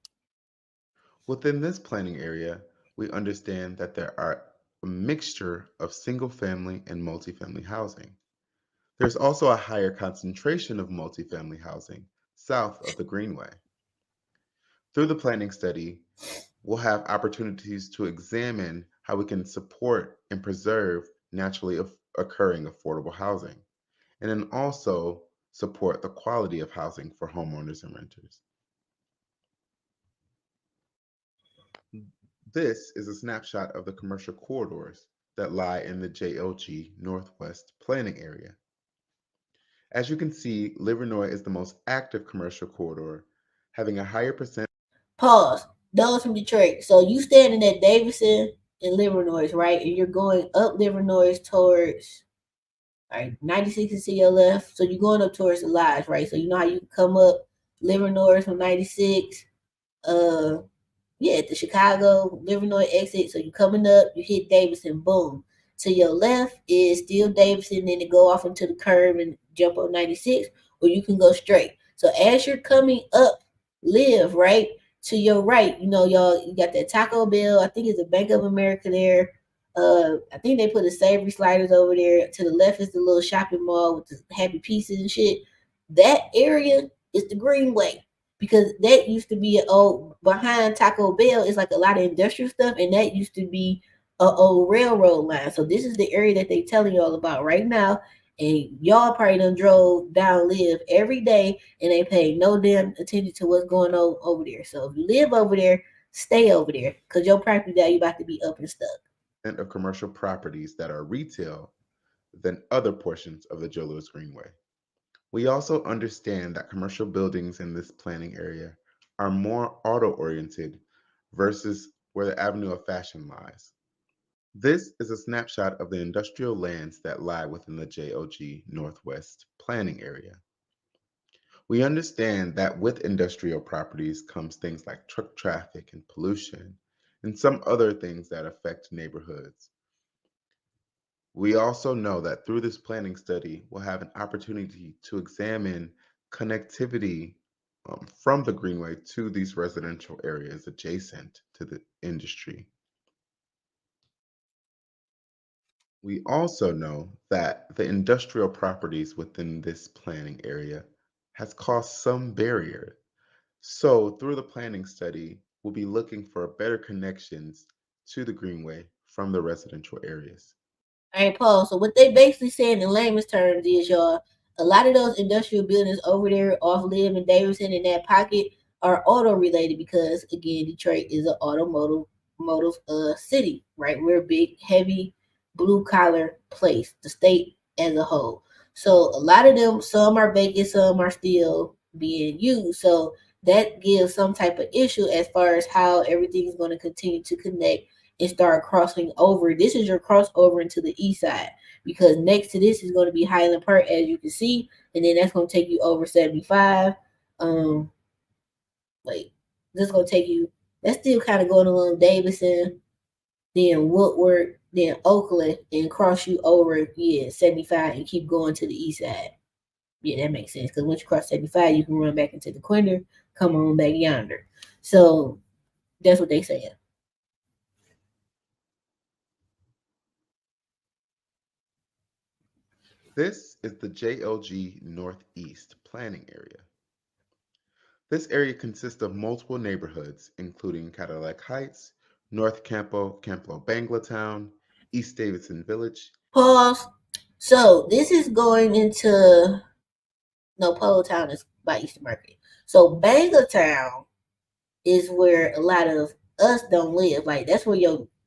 Within this planning area, we understand that there are a mixture of single-family and multifamily housing. There's also a higher concentration of multifamily housing south of the Greenway. Through the planning study, we'll have opportunities to examine how we can support and preserve naturally occurring affordable housing, and then also support the quality of housing for homeowners and renters. This is a snapshot of the commercial corridors that lie in the JLG Northwest planning area. As you can see, Livernois is the most active commercial corridor, having a higher percent. Pause. Those from Detroit. So you standing at Davidson and Livernois, right? And you're going up Livernois towards, right, 96 is to your left. So you're going up towards the lodge, right? So you know how you come up Livernois from 96. At the Chicago Livernois exit. So you coming up, you hit Davidson, boom. To your left is still Davidson, then to go off into the curve and jump on 96, or you can go straight. So as you're coming up Live, right, to your right, you got that Taco Bell. I think it's a Bank of America there. I think they put the Savory Sliders over there. To the left is the little shopping mall with the Happy Pieces and shit. That area is the Greenway, because that used to be behind Taco Bell is like a lot of industrial stuff, and that used to be a old railroad line. So this is the area that they telling y'all about right now, and y'all probably done drove down Live every day and they pay no damn attention to what's going on over there. So if you live over there, stay over there, because your property value about to be up and stuck. Of commercial properties that are retail than other portions of the Joe Louis Greenway. We also understand that commercial buildings in this planning area are more auto-oriented versus where the Avenue of Fashion lies. This is a snapshot of the industrial lands that lie within the JLG Northwest planning area. We understand that with industrial properties comes things like truck traffic and pollution, and some other things that affect neighborhoods. We also know that through this planning study, we'll have an opportunity to examine connectivity from the Greenway to these residential areas adjacent to the industry. We also know that the industrial properties within this planning area has caused some barrier. So through the planning study, we'll be looking for better connections to the Greenway from the residential areas. All right, Paul. So what they basically saying in layman's terms is, y'all, a lot of those industrial buildings over there off Live and Davidson in that pocket are auto related, because again, Detroit is an automotive city, right? We're a big, heavy, blue collar place, the state as a whole. So a lot of them, some are vacant, some are still being used. So that gives some type of issue as far as how everything is going to continue to connect and start crossing over. This is your crossover into the east side, because next to this is going to be Highland Park, as you can see, and then that's going to take you over 75. This is going to take you, that's still kind of going along Davidson, then Woodward, then Oakland, and cross you over 75 and keep going to the east side. Yeah, that makes sense, because once you cross 75, you can run back into the corner, come on back yonder. So that's what they saying. This is the JLG Northeast planning area. This area consists of multiple neighborhoods, including Cadillac Heights, North Campo Banglatown, East Davidson Village. Pause. So this is going into, no, Polo Town is by Eastern Market. So Banglatown is where a lot of us don't live. Like that's where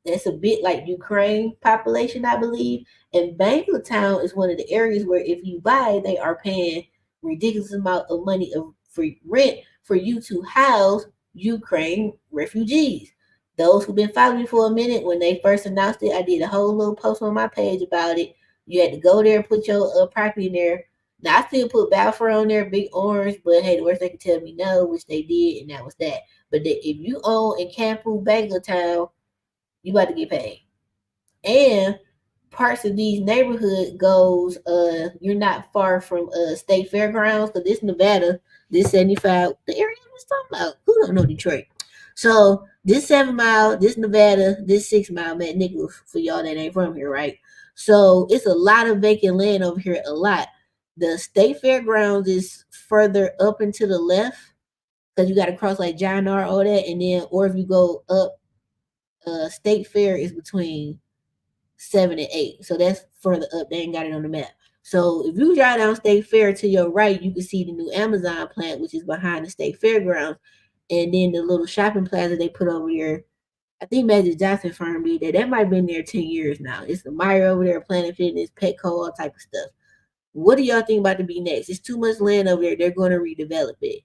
that's a bit like Ukraine population, I believe. And Banglatown is one of the areas where if you buy, they are paying ridiculous amount of money for rent for you to house Ukraine refugees. Those who've been following me for a minute, when they first announced it, I did a whole little post on my page about it. You had to go there and put your property in there. Now I still put Balfour on there, Big Orange, but hey, the worst they could tell me no, which they did, and that was that. But if you own in Campo Banglatown, you about to get paid. And parts of these neighborhood goes, you're not far from State Fairgrounds, because this Nevada, this 75, the area I was talking about. Who don't know Detroit? So this 7 mile, this Nevada, this 6 mile, Matt Nichols, for y'all that ain't from here, right? So it's a lot of vacant land over here, a lot. The State Fairgrounds is further up and to the left, because you got to cross like John R, all that, and then, or if you go up, State Fair is between 7 and 8, so that's further up. They ain't got it on the map. So if you drive down State Fair, to your right, you can see the new Amazon plant, which is behind the State Fairgrounds, and then the little shopping plaza they put over there I think Magic Johnson firm did that. That might have been there 10 years now. It's the Meyer over there, Planet Fitness, Petco, all type of stuff. What do y'all think about to be next? It's too much land over there. They're going to redevelop it.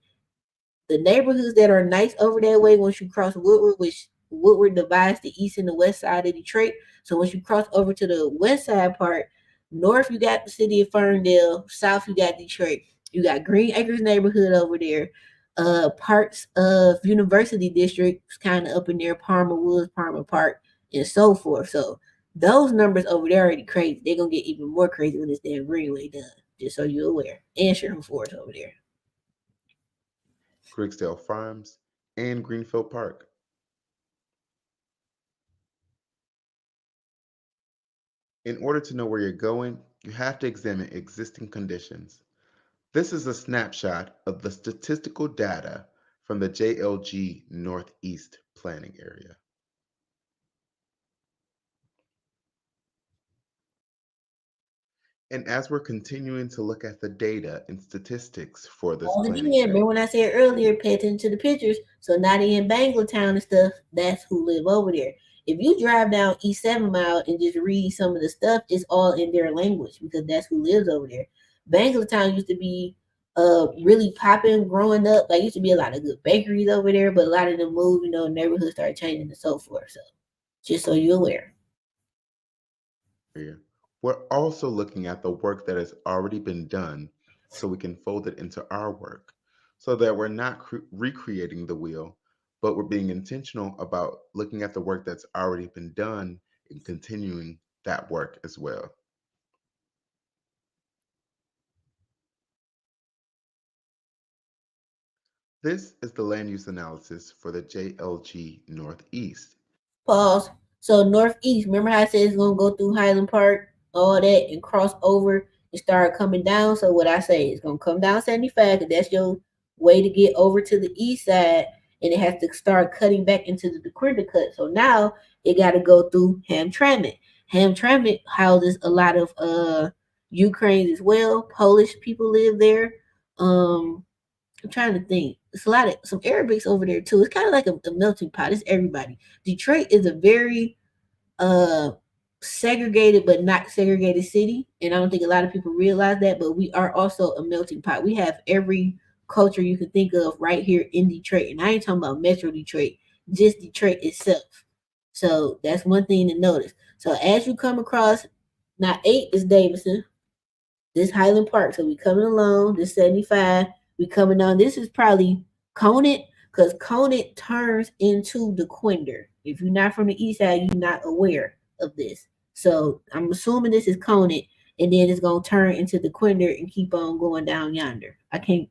The neighborhoods that are nice over that way, once you cross Woodward, which Woodward divides the east and the west side of Detroit. So once you cross over to the west side part, north you got the city of Ferndale, south you got Detroit. You got Green Acres neighborhood over there. Parts of University District kind of up in there, Palmer Woods, Palmer Park, and so forth. So those numbers over there are already crazy. They're gonna get even more crazy when this damn Greenway done. Just so you're aware. And Sherman Ford's over there. Griggsdale Farms, and Greenfield Park. In order to know where you're going, you have to examine existing conditions. This is a snapshot of the statistical data from the JLG Northeast planning area. And as we're continuing to look at the data and statistics for this planning area, remember when I said earlier, pay attention to the pictures. So now they in Bangletown and stuff, that's who live over there. If you drive down East 7 Mile and just read some of the stuff, it's all in their language because that's who lives over there. Bangletown used to be really popping growing up. Like used to be a lot of good bakeries over there, but a lot of them moved, neighborhoods started changing and so forth. So just so you're aware. We're also looking at the work that has already been done so we can fold it into our work so that we're not recreating the wheel, but we're being intentional about looking at the work that's already been done and continuing that work as well. This is the land use analysis for the JLG Northeast. Pause. So Northeast, remember how I said it's gonna go through Highland Park, all that, and cross over and start coming down. So what I say is gonna come down 75, because that's your way to get over to the east side, and it has to start cutting back into the DeQuinta cut. So now it got to go through Hamtramck. Hamtramck houses a lot of Ukrainians as well. Polish people live there. I'm trying to think. It's a lot of some Arabics over there too. It's kind of like a melting pot. It's everybody. Detroit is a very segregated but not segregated city, and I don't think a lot of people realize that. But we are also a melting pot. We have every culture you can think of right here in Detroit, and I ain't talking about Metro Detroit, just Detroit itself. So that's one thing to notice. So as you come across, now 8 is Davidson, this Highland Park. So we coming along. This 75. We coming on. This is probably Conant, because Conant turns into DeQuinta. If you're not from the east side, you're not aware of this. So I'm assuming this is Conant, and then it's gonna turn into DeQuinta and keep on going down yonder. I can't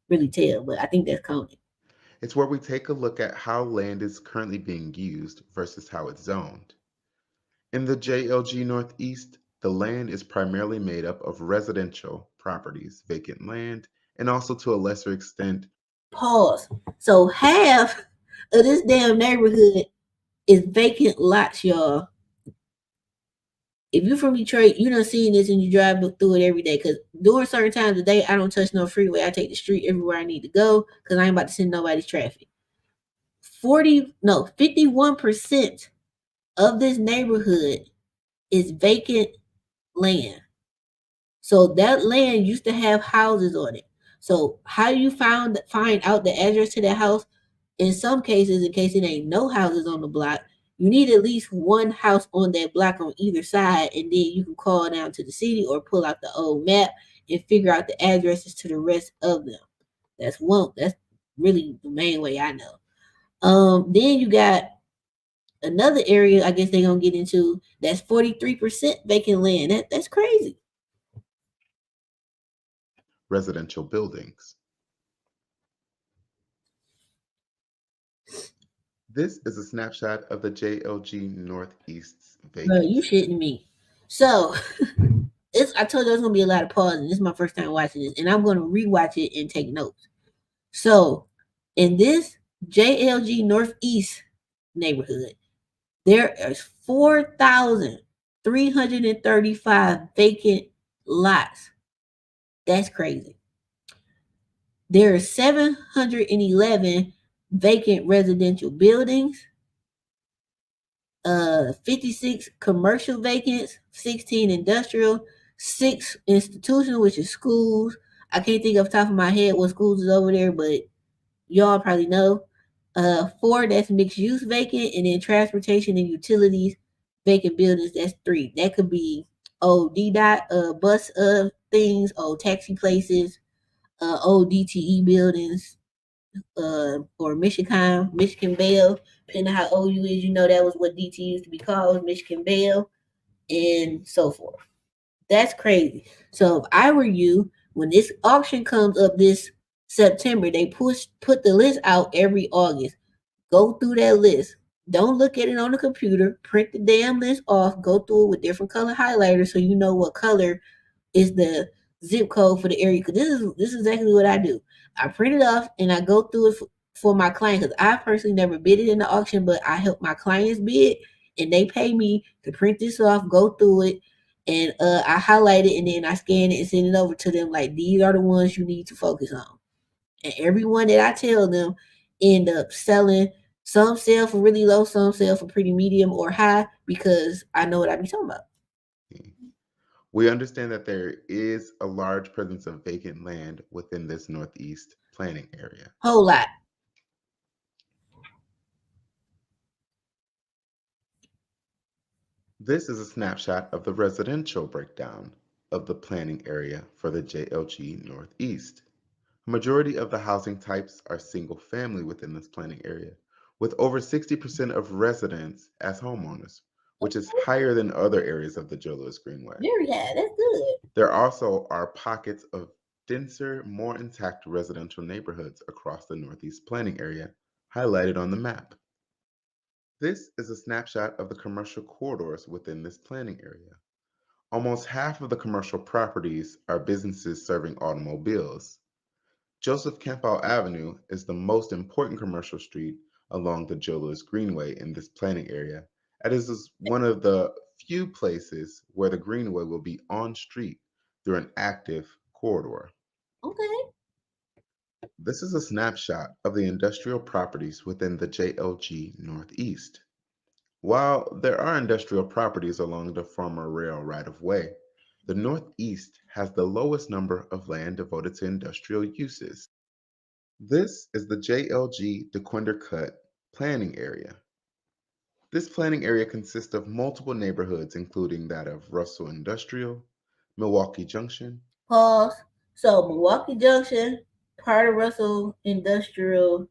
really tell, but I think that's Conant. It's where we take a look at how land is currently being used versus how it's zoned. In the JLG Northeast, the land is primarily made up of residential properties, vacant land, and also to a lesser extent. Pause. So half of this damn neighborhood is vacant lots, y'all. If you're from Detroit, you done seen this and you drive through it every day. Because during certain times of the day, I don't touch no freeway. I take the street everywhere I need to go because I ain't about to send nobody's traffic. 51% of this neighborhood is vacant land. So that land used to have houses on it. So how you find out the address to that house? In some cases, in case it ain't no houses on the block, you need at least one house on that block on either side, and then you can call down to the city or pull out the old map and figure out the addresses to the rest of them. That's really the main way I know. Then you got another area I guess they're gonna get into that's 43% vacant land. That's crazy. Residential buildings. This is a snapshot of the JLG Northeast's vacancy. Bro, you shitting me. So I told you there's gonna be a lot of pausing. This is my first time watching this, and I'm gonna rewatch it and take notes. So in this JLG Northeast neighborhood, there is 4,335 vacant lots. That's crazy. There are 711 vacant residential buildings. 56 commercial vacants, 16 industrial, 6 institutional, which is schools. I can't think off the top of my head what schools is over there, but y'all probably know. 4 that's mixed use vacant, and then transportation and utilities vacant buildings. That's 3. That could be old DDOT bus things, old taxi places, old DTE buildings, or Michigan Bell. Depending on how old you is, you know that was what DT used to be called, Michigan Bell, and so forth. That's crazy. So if I were you, when this auction comes up this September, they put the list out every August. Go through that list. Don't look at it on the computer. Print the damn list off. Go through it with different color highlighters so you know what color is the zip code for the area. Because this is exactly what I do. I print it off and I go through it for my client. Because I personally never bid it in the auction, but I help my clients bid, and they pay me to print this off, go through it, and I highlight it, and then I scan it and send it over to them. Like, these are the ones you need to focus on. And everyone that I tell them end up selling. Some sell for really low, some sell for pretty medium or high, because I know what I be talking about. We understand that there is a large presence of vacant land within this Northeast planning area. Whole lot. This is a snapshot of the residential breakdown of the planning area for the JLG Northeast. A majority of the housing types are single family within this planning area, with over 60% of residents as homeowners, which is higher than other areas of the Joe Louis Greenway. Very high. That's good. There also are pockets of denser, more intact residential neighborhoods across the Northeast planning area, highlighted on the map. This is a snapshot of the commercial corridors within this planning area. Almost half of the commercial properties are businesses serving automobiles. Joseph Campbell Avenue is the most important commercial street along the Joe Louis Greenway in this planning area, and is one of the few places where the Greenway will be on street through an active corridor. Okay. This is a snapshot of the industrial properties within the JLG Northeast. While there are industrial properties along the former rail right-of-way, the Northeast has the lowest number of land devoted to industrial uses. This is the JLG DeQuinder Cut planning area. This planning area consists of multiple neighborhoods, including that of Russell Industrial, Milwaukee Junction. Pause. So Milwaukee Junction, part of Russell Industrial.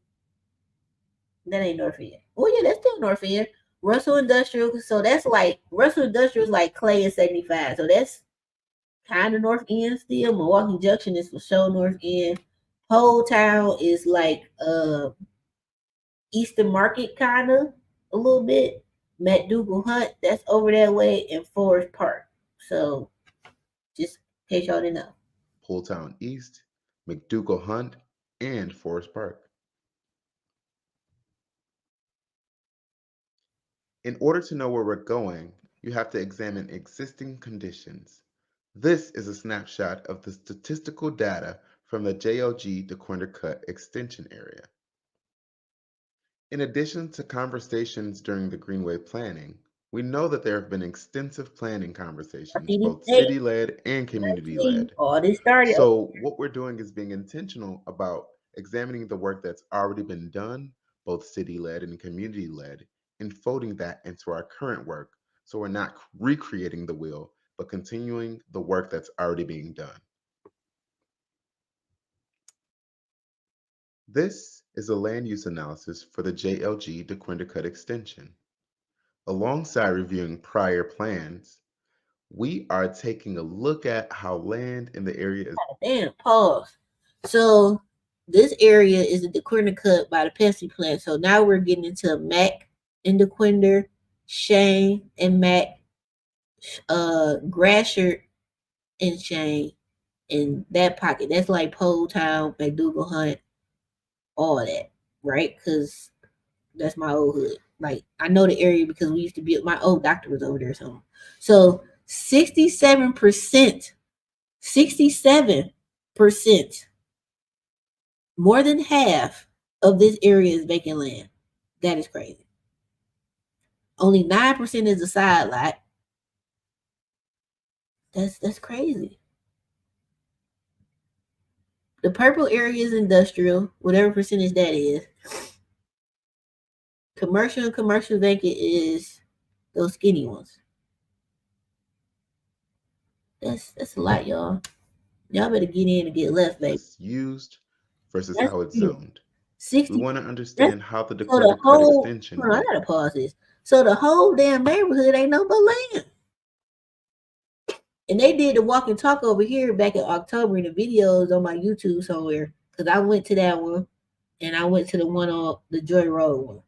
That ain't North End. Oh yeah, that's still North End. Russell Industrial. So that's like Russell Industrial is like Clay and 75. So that's kind of North End still. Milwaukee Junction is for sure North End. Whole town is like Eastern Market, kind of a little bit. McDougal Hunt, that's over that way, and Forest Park. So just in case y'all didn't know. Pooltown East, McDougal Hunt, and Forest Park. In order to know where we're going, you have to examine existing conditions. This is a snapshot of the statistical data from the JLG DeQuinder Cut extension area. In addition to conversations during the Greenway planning, we know that there have been extensive planning conversations, both city-led and community-led. So what we're doing is being intentional about examining the work that's already been done, both city-led and community-led, and folding that into our current work. So we're not recreating the wheel, but continuing the work that's already being done. This is a land use analysis for the JLG DeQuinder Cut extension. Alongside reviewing prior plans, we are taking a look at how land in the area is. Damn, pause. So this area is the DeQuinder Cut by the Pepsi plant. So now we're getting into Mac and DeQuinder, Shane and Mac, Grashert and Shane, in that pocket. That's like Pole Town, McDougal Hunt, all that, right? Because that's my old hood. Like, I know the area because we used to be, my old doctor was over there. So 67%, more than half of this area is vacant land. That is crazy. Only 9% is a side lot. That's crazy. The purple area is industrial, whatever percentage that is. Commercial and commercial vacant is those skinny ones. That's a lot, y'all. Y'all better get in and get left, baby. Used versus That's how it's huge. zoned. 60. We want to understand how the So Dequindre the Cut whole, extension hold on, I went. gotta pause this. So the whole damn neighborhood ain't no but land. And they did the walk and talk over here back in October in the videos on my YouTube somewhere. Because I went to that one and I went to the one on the Joy Road one.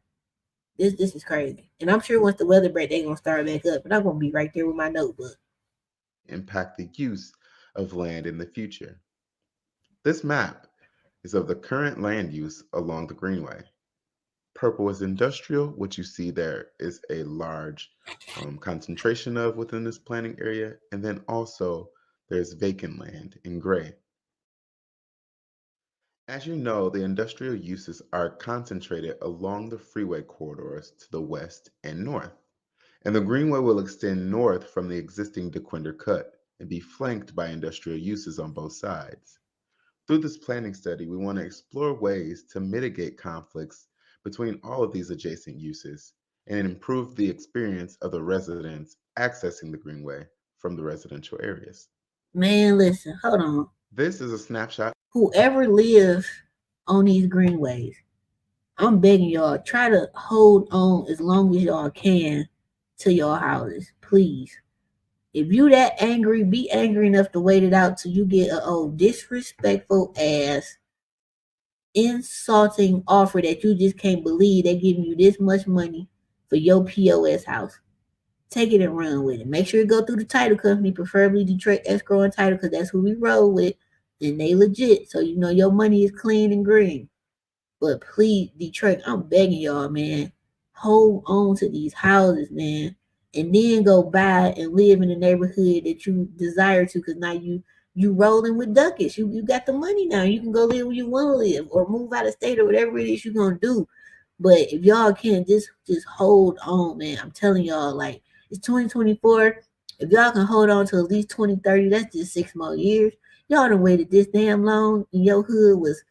This is crazy. And I'm sure once the weather break, they're gonna start back up. But I'm gonna be right there with my notebook. Impact the use of land in the future. This map is of the current land use along the Greenway. Purple is industrial, which you see there is a large concentration of within this planning area. And then also there's vacant land in gray. As you know, the industrial uses are concentrated along the freeway corridors to the west and north. And the Greenway will extend north from the existing Dequindre Cut and be flanked by industrial uses on both sides. Through this planning study, we want to explore ways to mitigate conflicts between all of these adjacent uses and improve the experience of the residents accessing the Greenway from the residential areas. Man, listen, hold on. This is a snapshot. Whoever lives on these greenways, I'm begging y'all, try to hold on as long as y'all can to your houses, please. If you that angry, be angry enough to wait it out till you get a old disrespectful ass insulting offer that you just can't believe they're giving you this much money for your POS house. Take it and run with it. Make sure you go through the title company, preferably Detroit Escrow and Title, because that's who we roll with, and they legit. So you know your money is clean and green. But please, Detroit, I'm begging y'all, man, hold on to these houses, man, and then go buy and live in the neighborhood that you desire to, because now you rolling with ducats. You got the money now. You can go live where you want to live or move out of state or whatever it is you're gonna do. But if y'all can't just hold on, man, I'm telling y'all, like, it's 2024. If y'all can hold on to at least 2030, that's just 6 more years. Y'all done waited this damn long, and your hood was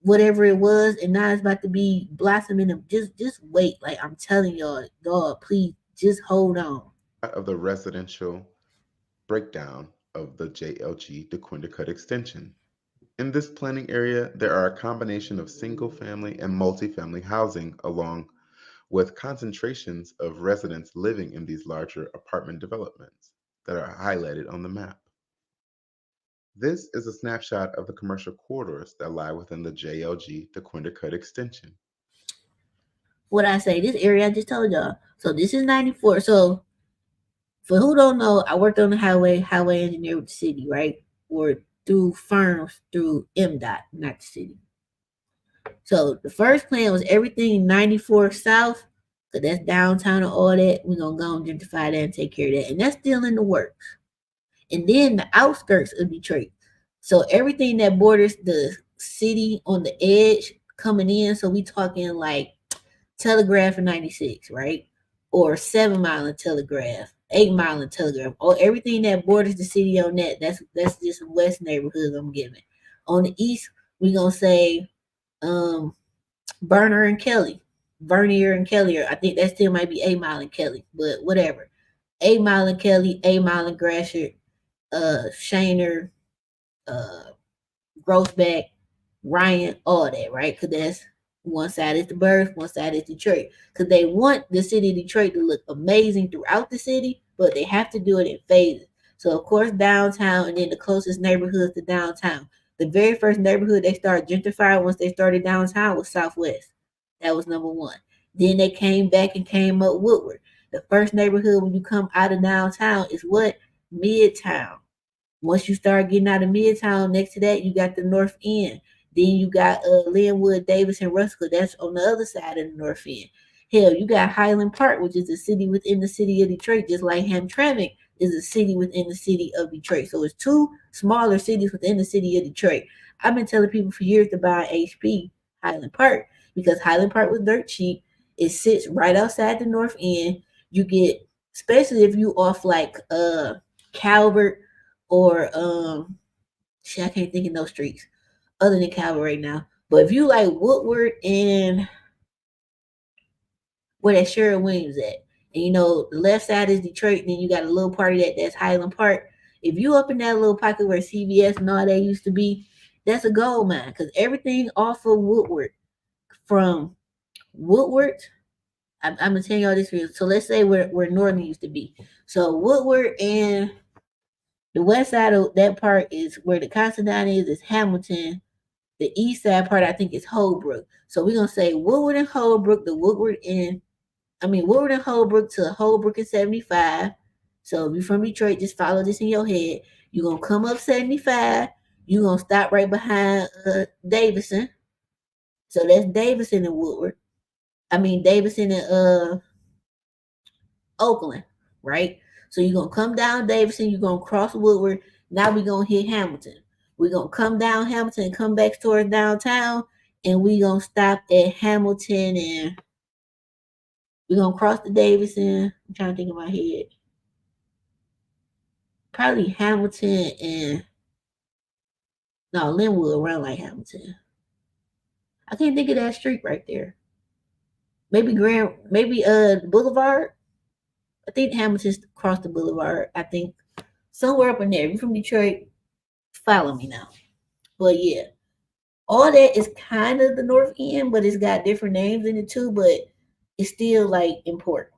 whatever it was, and now it's about to be blossoming. Just wait. Like, I'm telling y'all, dog, please just hold on. Of the residential breakdown of the JLG Dequindre Cut extension. In this planning area, there are a combination of single-family and multifamily housing along with concentrations of residents living in these larger apartment developments that are highlighted on the map. This is a snapshot of the commercial corridors that lie within the JLG Dequindre Cut extension. What I say, this area I just told y'all. So this is 94. So for who don't know, I worked on the highway engineer with the city, right? Or through firms through MDOT, not the city. So the first plan was everything 94 South, because that's downtown and all that. We're gonna go and gentrify that and take care of that. And that's still in the works. And then the outskirts of Detroit. So everything that borders the city on the edge coming in. So we talking like Telegraph and 96, right? Or 7 Mile and Telegraph, 8 Mile and Telegraph, or everything that borders the city on that. That's just some west neighborhoods I'm giving. On the east, we gonna say Bernier and Kelly. I think that still might be 8 Mile and Kelly, but whatever. 8 Mile and Kelly, 8 Mile and Gratiot, Shaner, Grossback, Ryan, all that, right? Because that's one side is the birth, one side is Detroit. Because they want the city of Detroit to look amazing throughout the city, but they have to do it in phases. So, of course, downtown, and then the closest neighborhoods to downtown. The very first neighborhood they started gentrifying once they started downtown was Southwest. That was number one. Then they came back and came up Woodward. The first neighborhood when you come out of downtown is what? Midtown. Once you start getting out of Midtown, next to that, you got the North End. Then you got Linwood, Davis, and Russell. That's on the other side of the North End. Hell, you got Highland Park, which is a city within the city of Detroit, just like Hamtramck is a city within the city of Detroit. So it's two smaller cities within the city of Detroit. I've been telling people for years to buy HP Highland Park because Highland Park was dirt cheap, It sits right outside the North End. You get, especially if you off like Calvert or shit, I can't think of no streets other than Calvert right now. But if you like Woodward and where that Sherwin Williams at, and you know the left side is Detroit, and then you got a little part of that's Highland Park. If you up in that little pocket where CVS and all that used to be, that's a gold mine because everything off of Woodward, from Woodward, I'm gonna tell y'all this real. So let's say where Northern used to be. So Woodward and the west side of that part is where the Constantine is Hamilton. The east side part I think is Holbrook. So we're gonna say Woodward and Holbrook, Woodward and Holbrook to Holbrook and 75. So if you're from Detroit, just follow this in your head. You're gonna come up 75. You're gonna stop right behind Davison. So that's Davison and Woodward. Davison and Oakland, right? So you're gonna come down Davison, you're gonna cross Woodward. Now we're gonna hit Hamilton. We're gonna come down Hamilton and come back towards downtown, and we're gonna stop at Hamilton and we're gonna cross the Davison. I'm trying to think in my head. Probably Hamilton and Linwood around like Hamilton. I can't think of that street right there. Maybe Boulevard. I think Hamilton's across the Boulevard. I think somewhere up in there. If you're from Detroit, follow me now. But yeah, all that is kind of the North End, but it's got different names in it too. But it's still like important.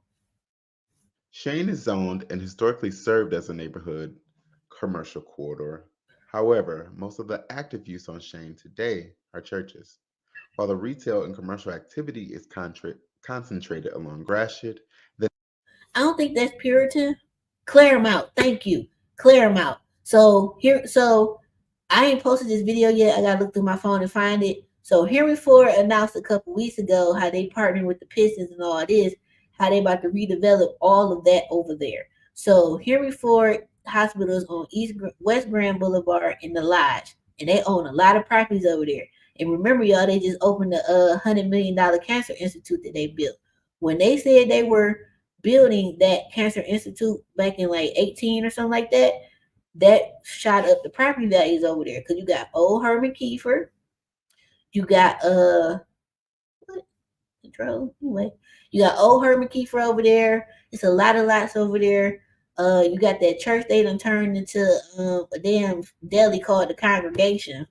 Shane is zoned and historically served as a neighborhood commercial corridor. However, most of the active use on Shane today are churches, while the retail and commercial activity is concentrated along Gratiot. I don't think that's Puritan. Claremont, thank you. Claremont. So I ain't posted this video yet. I gotta look through my phone and find it. So Henry Ford announced a couple weeks ago how they partnered with the Pistons and all this, how they about to redevelop all of that over there. So Henry Ford Hospital is on West Grand Boulevard in the Lodge, and they own a lot of properties over there. And remember, y'all, they just opened the $100 million cancer institute that they built. When they said they were building that cancer institute back in like 18 or something like that, that shot up the property values over there because you got old Herman Kiefer, you got you got old Herman Kiefer over there. It's a lot of lots over there. You got that church they done turned into a damn deli called the Congregation.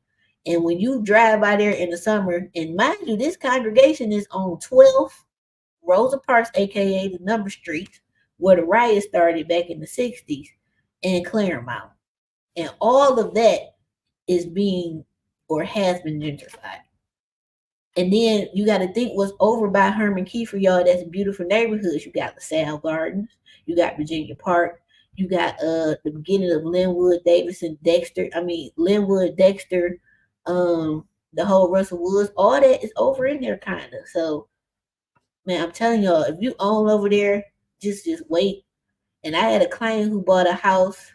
And when you drive by there in the summer, and mind you, this congregation is on 12th Rosa Parks, aka the Number Street, where the riot started back in the 60s, and Claremont. And all of that is being or has been gentrified. And then you got to think what's over by Herman Kiefer, y'all. That's beautiful neighborhoods. You got LaSalle Gardens, you got Virginia Park, you got the beginning of Linwood, Dexter, the whole Russell Woods. All that is over in there, kind of. So, man, I'm telling y'all, if you own over there, just wait. And I had a client who bought a house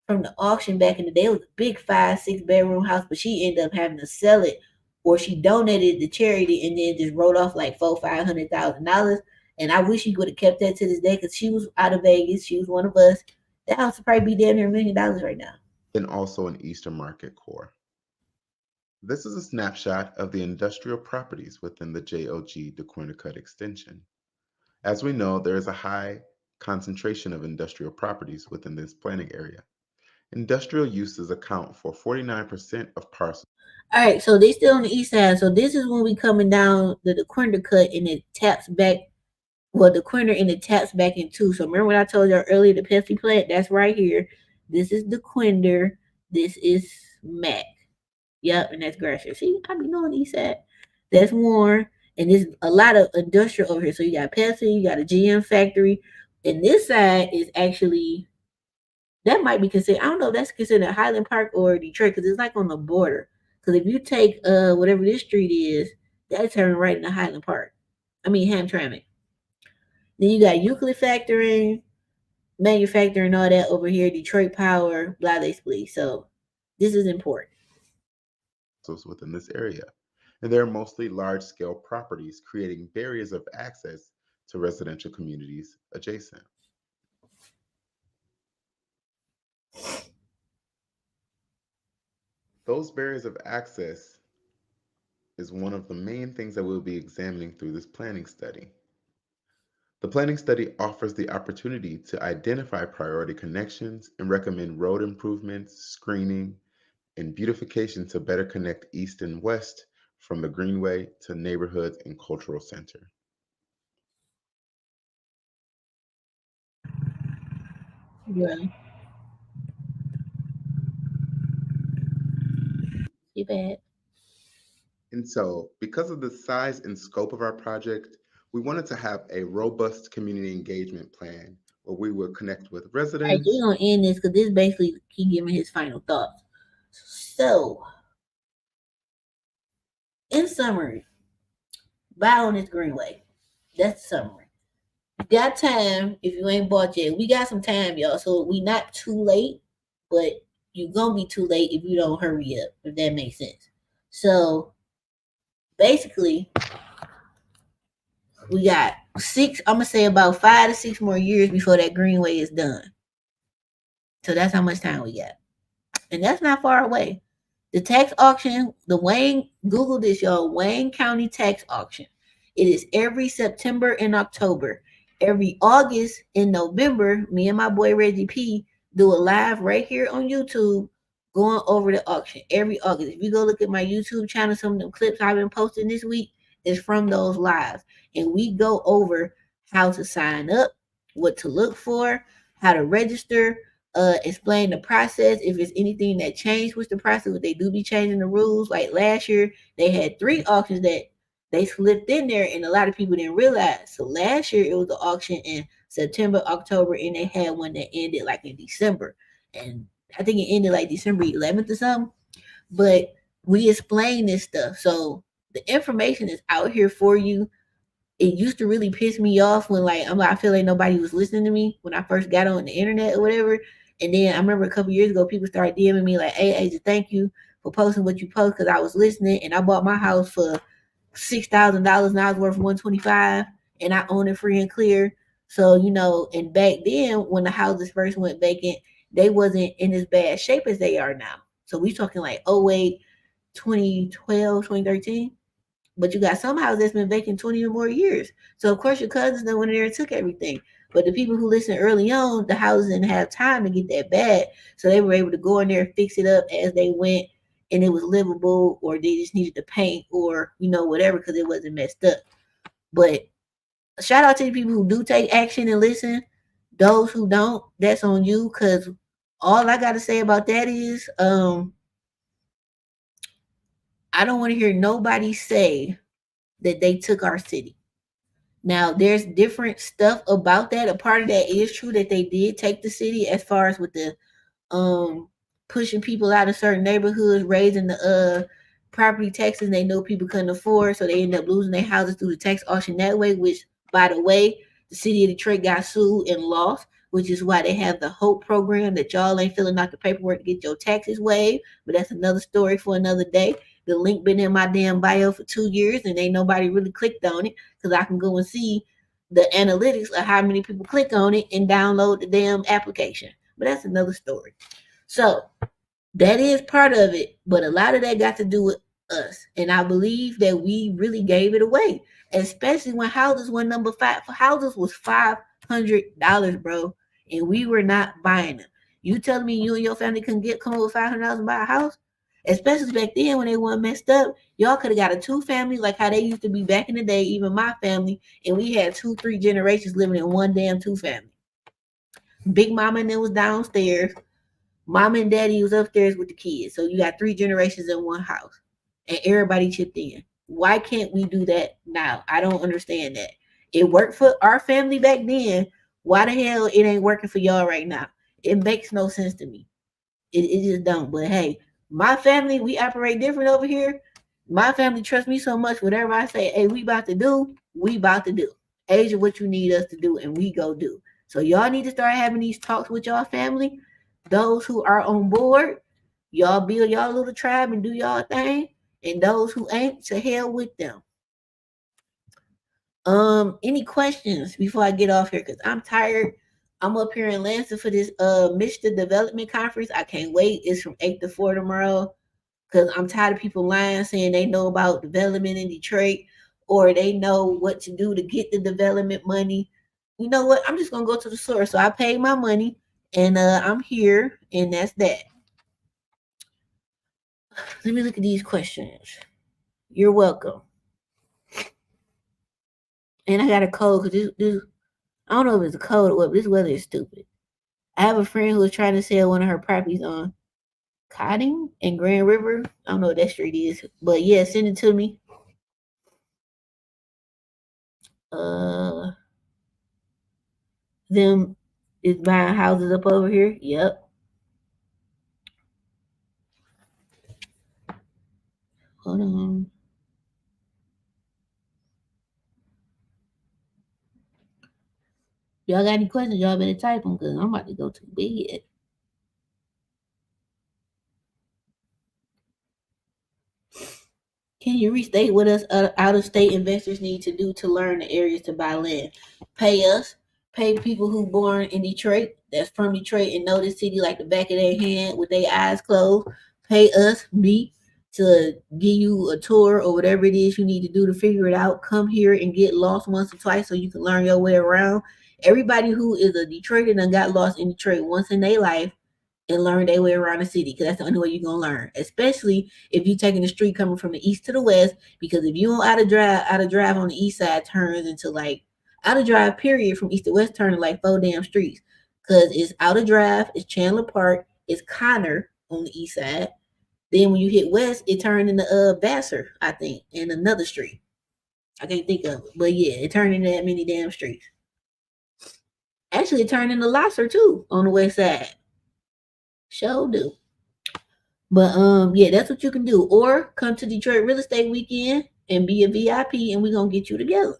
from the auction back in the day. It was a big 5-6 bedroom house, but she ended up having to sell it, or she donated to charity and then just wrote off like $400,000-$500,000. And I wish she would have kept that to this day because she was out of Vegas. She was one of us. That house would probably be damn near $1 million right now. And also an Eastern Market core. This is a snapshot of the industrial properties within the JOG DeQuindercut extension. As we know, there is a high concentration of industrial properties within this planning area. Industrial uses account for 49% of parcels. All right, so they still on the east side. So this is when we coming down the DeQuindercut and it taps back. Well, DeQuinder and it taps back in two. So remember what I told you earlier, the Pepsi plant, that's right here. This is DeQuinder. This is Mac. Yep, and that's Gratiot. See, I be knowing the east side. That's Warren. And there's a lot of industrial over here. So you got Pepsi, you got a GM factory. And this side is actually, that might be considered, I don't know if that's considered Highland Park or Detroit because it's like on the border. Because if you take whatever this street is, that turn right into Highland Park. Hamtramck. Then you got Euclid Factoring, manufacturing, all that over here, Detroit Power, blah, they split. So this is important. Within this area. and they're mostly large-scale properties, creating barriers of access to residential communities adjacent. Those barriers of access is one of the main things that we'll be examining through this planning study. The planning study offers the opportunity to identify priority connections and recommend road improvements, screening, and beautification to better connect east and west from the Greenway to neighborhoods and cultural center. Yeah. You bad. And so, because of the size and scope of our project, we wanted to have a robust community engagement plan where we would connect with All right, residents. we're gonna end this because this basically he giving his final thoughts. So, in summary, buy on this Greenway. That's the summary. You got time if you ain't bought yet. We got some time, y'all. So we not too late, but you gonna be too late if you don't hurry up, if that makes sense. So basically, we got I'm gonna say about 5 to 6 more years before that Greenway is done. So that's how much time we got. And that's not far away. The tax auction, Google this, y'all, Wayne County tax auction. It is every September and October. Every August and November, me and my boy Reggie P do a live right here on YouTube going over the auction every August. If you go look at my YouTube channel, some of the clips I've been posting this week is from those lives. And we go over how to sign up, what to look for, how to register, explain the process, if it's anything that changed with the process, if they do be changing the rules. Like last year, they had 3 auctions that they slipped in there, and a lot of people didn't realize. So last year, it was the auction in September, October, and they had one that ended like in December. And I think it ended like December 11th or something. But we explain this stuff. So the information is out here for you. It used to really piss me off when I feel like nobody was listening to me when I first got on the internet or whatever. And then I remember a couple years ago, people started DMing me like, "Hey, Asia, thank you for posting what you post because I was listening and I bought my house for $6,000 and I was worth 125 and I own it free and clear." So, and back then when the houses first went vacant, they wasn't in as bad shape as they are now. So we talking like 08, 2012, 2013. But you got some houses that's been vacant 20 or more years. So of course your cousins then went in there and took everything. But the people who listened early on, the houses didn't have time to get that bad. So they were able to go in there and fix it up as they went, and it was livable, or they just needed to paint or whatever because it wasn't messed up. But shout out to the people who do take action and listen. Those who don't, that's on you, because all I gotta say about that is I don't want to hear nobody say that they took our city. Now, there's different stuff about that. A part of that is true that they did take the city, as far as with the pushing people out of certain neighborhoods, raising the property taxes they know people couldn't afford, so they end up losing their houses through the tax auction that way, which, by the way, the city of Detroit got sued and lost, which is why they have the HOPE program that y'all ain't filling out the paperwork to get your taxes waived. But that's another story for another day. The link been in my damn bio for 2 years and ain't nobody really clicked on it, because I can go and see the analytics of how many people click on it and download the damn application. But that's another story. So that is part of it, but a lot of that got to do with us. And I believe that we really gave it away, especially when houses were number 5. Houses was $500, bro, and we were not buying them. You telling me you and your family couldn't come up with $500 and buy a house? Especially back then when they weren't messed up. Y'all could have got a 2-family like how they used to be back in the day, even my family, and we had 2-3 generations living in one damn 2-family. Big mama and them was downstairs. Mama and daddy was upstairs with the kids. So you got 3 generations in one house and everybody chipped in. Why can't we do that now? I don't understand that. It worked for our family back then. Why the hell it ain't working for y'all right now? It makes no sense to me. It just don't. But hey, my family, we operate different over here. My family trusts me so much. Whatever I say, hey, we about to do, we about to do. Asia, what you need us to do, and we go do. So y'all need to start having these talks with y'all family. Those who are on board, y'all build y'all little tribe and do y'all thing. And those who ain't, to hell with them. Any questions before I get off here? Because I'm tired. I'm up here in Lansing for this Michigan Development Conference. I can't wait. It's from 8 to 4 tomorrow. Because I'm tired of people lying, saying they know about development in Detroit or they know what to do to get the development money. You know what? I'm just going to go to the source. So I paid my money and I'm here, and that's that. Let me look at these questions. You're welcome. And I got a code because this I don't know if it's a code or what, but this weather is stupid. I have a friend who was trying to sell one of her properties on Cotting and Grand River. I don't know what that street is, but yeah, send it to me. Them is buying houses up over here. Yep. Hold on. Y'all got any questions? Y'all better type them because I'm about to go to bed. Can you restate what us out-of-state investors need to do to learn the areas to buy land? Pay us. Pay people who born in Detroit, that's from Detroit and know this city like the back of their hand with their eyes closed. Pay us, me, to give you a tour or whatever it is you need to do to figure it out. Come here and get lost once or twice so you can learn your way around. Everybody who is a Detroiter done got lost in Detroit once in their life and learn their way around the city, because that's the only way you're gonna learn, especially if you're taking the street coming from the east to the west. Because if you don't out of drive on the east side turns into like out of drive period from east to west turning like 4 damn streets, because it's out of drive, it's Chandler Park, it's Connor on the east side. Then when you hit west, it turned into Vassar, I think, and another street. I can't think of it, but yeah, it turned into that many damn streets. Actually, it turned into Lasser too on the west side. Sure do. But yeah, that's what you can do. Or come to Detroit Real Estate Weekend and be a VIP, and we're gonna get you together.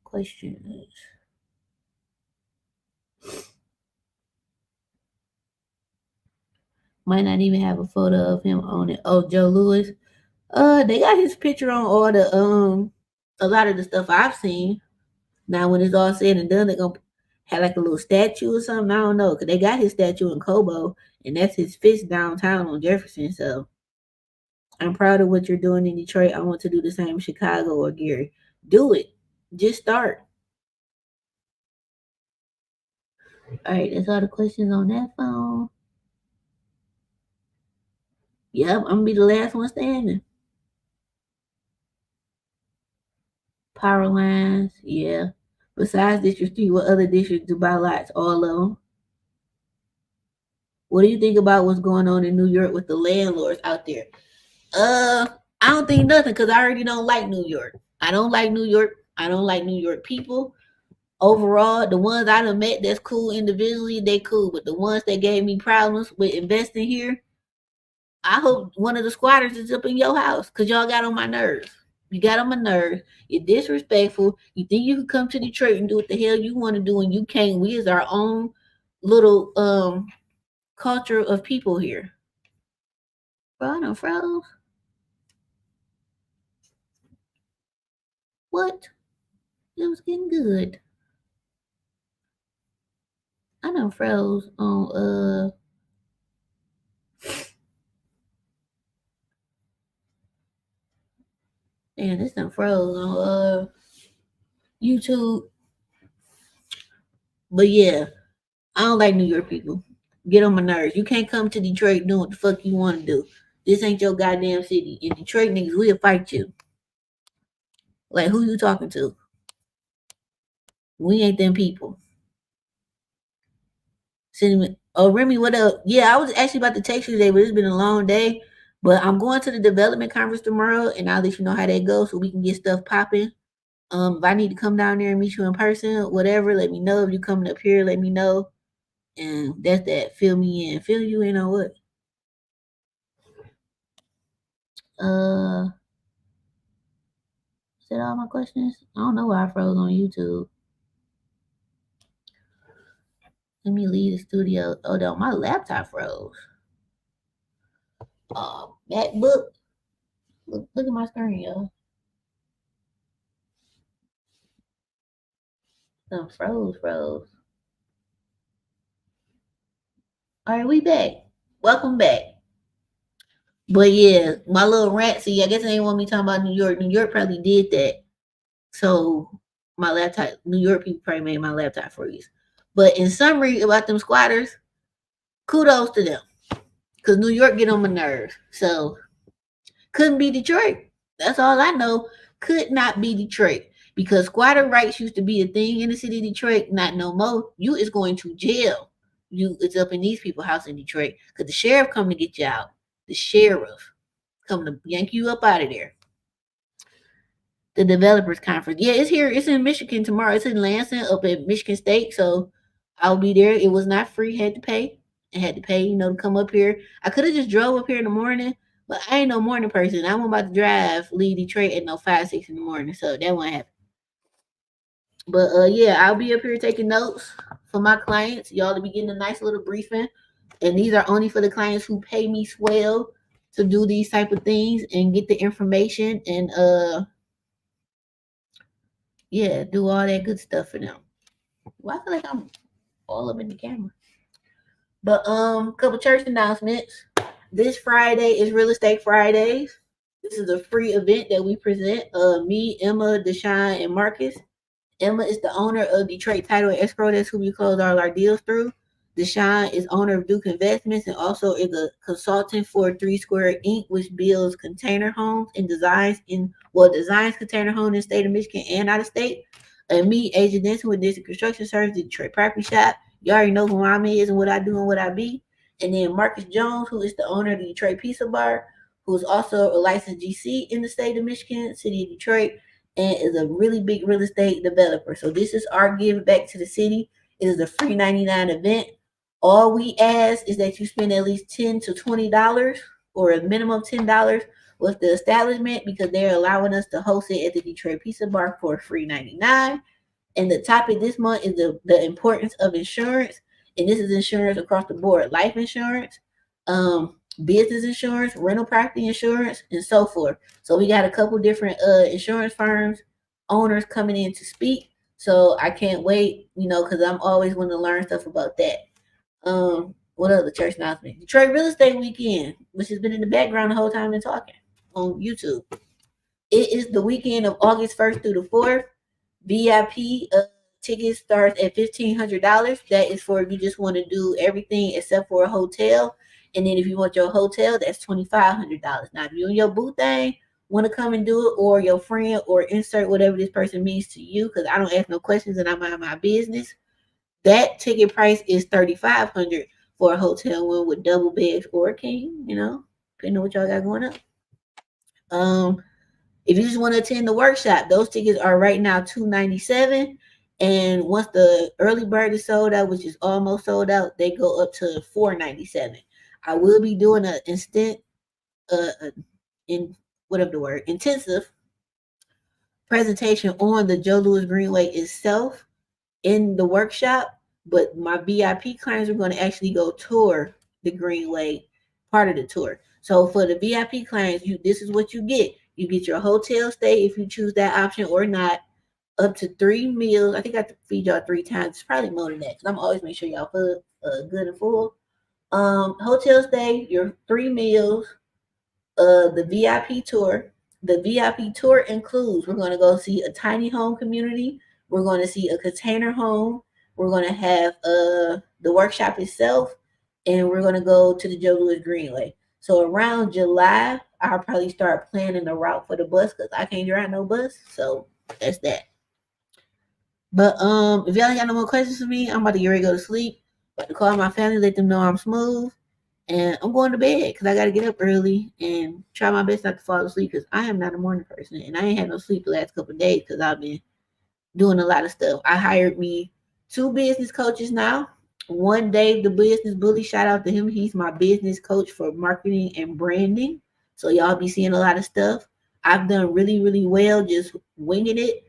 Questions. Might not even have a photo of him on it. Oh, Joe Louis. They got his picture on all the a lot of the stuff I've seen. Now when it's all said and done, they're gonna have like a little statue or something. I don't know, because they got his statue in Cobo, and that's his fist downtown on Jefferson. So I'm proud of what you're doing in Detroit. I want to do the same in Chicago or Gary. Do it. Just start. All right, that's all the questions on that phone. Yep, I'm gonna be the last one standing. Power lines, yeah. Besides District 3, what other districts do buy lots? All of them. What do you think about what's going on in New York with the landlords out there? I don't think nothing, because I already don't like New York. I don't like New York. I don't like New York people. Overall, the ones I done met that's cool individually, they cool. But the ones that gave me problems with investing here, I hope one of the squatters is up in your house, because y'all got on my nerves. You got on my nerves. You're disrespectful. You think you can come to Detroit and do what the hell you want to do, and you can't. We is our own little culture of people here. Bro, I done froze. What? It was getting good. I done froze on damn, this done froze on YouTube. But yeah, I don't like New York people. Get on my nerves. You can't come to Detroit doing what the fuck you want to do. This ain't your goddamn city. In Detroit niggas, we'll fight you. Like, who you talking to? We ain't them people. Oh, Remy, what up? Yeah, I was actually about to text you today, but it's been a long day. But I'm going to the development conference tomorrow, and I'll let you know how that goes so we can get stuff popping. If I need to come down there and meet you in person, whatever, let me know. If you coming up here, let me know. And that's that. Fill me in. Fill you in on what? Is that all my questions? I don't know why I froze on YouTube. Let me leave the studio. Oh no, my laptop froze. MacBook. Look at my screen, y'all. Froze. All right, we back. Welcome back. But yeah, my little rant. See, I guess they didn't want me talking about New York. New York probably did that. So my laptop, New York people probably made my laptop freeze. But in summary about them squatters, kudos to them. Because New York get on my nerves. So couldn't be Detroit. That's all I know. Could not be Detroit. Because squatter rights used to be a thing in the city of Detroit, not no more. You is going to jail. It's up in these people's house in Detroit. Because the sheriff come to get you out. The sheriff come to yank you up out of there. The developers conference. Yeah, it's here. It's in Michigan tomorrow. It's in Lansing up at Michigan State. So I'll be there. It was not free. Had to pay. I had to pay, to come up here. I could have just drove up here in the morning, but I ain't no morning person. I'm about to leave Detroit at 5, 6 in the morning. So that won't happen. But yeah, I'll be up here taking notes for my clients. Y'all to be getting a nice little briefing. And these are only for the clients who pay me swell to do these type of things and get the information and do all that good stuff for them. Well, I feel like I'm all up in the camera. But couple church announcements. This Friday is Real Estate Fridays. This is a free event that we present. Me, Emma, Deshaun, and Marcus. Emma is the owner of Detroit Title and Escrow. That's who we close all our deals through. Deshaun is owner of Duke Investments and also is a consultant for 3 Square Inc., which builds container homes and designs container homes in the state of Michigan and out of state. And me, Asia Denson with District Construction Service, Detroit Property Shop. You already know who I is and what I do and what I be. And then Marcus Jones, who is the owner of the Detroit Pizza Bar, who is also a licensed GC in the state of Michigan, city of Detroit, and is a really big real estate developer. So this is our give back to the city. It is a free 99 event. All we ask is that you spend at least $10 to $20 or a minimum of $10 with the establishment because they're allowing us to host it at the Detroit Pizza Bar for a free 99. And the topic this month is the importance of insurance. And this is insurance across the board. Life insurance, business insurance, rental property insurance, and so forth. So we got a couple different insurance firms, owners coming in to speak. So I can't wait, because I'm always wanting to learn stuff about that. What other church announcement? Detroit Real Estate Weekend, which has been in the background the whole time and talking on YouTube. It is the weekend of August 1st through the 4th. VIP tickets starts at $1,500. That is for if you just want to do everything except for a hotel. And then if you want your hotel, that's $2,500. Now, if you and your boo thing want to come and do it, or your friend, or insert whatever this person means to you, because I don't ask no questions and I mind my business, that ticket price is $3,500 for a hotel room with double beds or a king, depending on what y'all got going on. If you just want to attend the workshop, those tickets are right now $297. And once the early bird is sold out, which is almost sold out, they go up to $497. I will be doing an intensive presentation on the Joe Louis Greenway itself in the workshop, but my VIP clients are going to actually go tour the Greenway, part of the tour. So for the VIP clients, this is what you get. You get your hotel stay if you choose that option or not, up to 3 meals. I think I have to feed y'all 3 times. It's probably more than that because I'm always make sure y'all feel good and full. Hotel stay, your 3 meals, the VIP tour. The VIP tour includes, we're going to go see a tiny home community. We're going to see a container home. We're going to have the workshop itself, and we're going to go to the Joe Louis Greenway. So around July, I'll probably start planning the route for the bus because I can't drive no bus. So that's that. But if y'all ain't got no more questions for me, I'm about to get ready to go to sleep. About to call my family, let them know I'm smooth. And I'm going to bed because I got to get up early and try my best not to fall asleep because I am not a morning person. And I ain't had no sleep the last couple of days because I've been doing a lot of stuff. I hired me 2 business coaches now. One, Dave, the business bully, shout out to him. He's my business coach for marketing and branding. So y'all be seeing a lot of stuff. I've done really, really well just winging it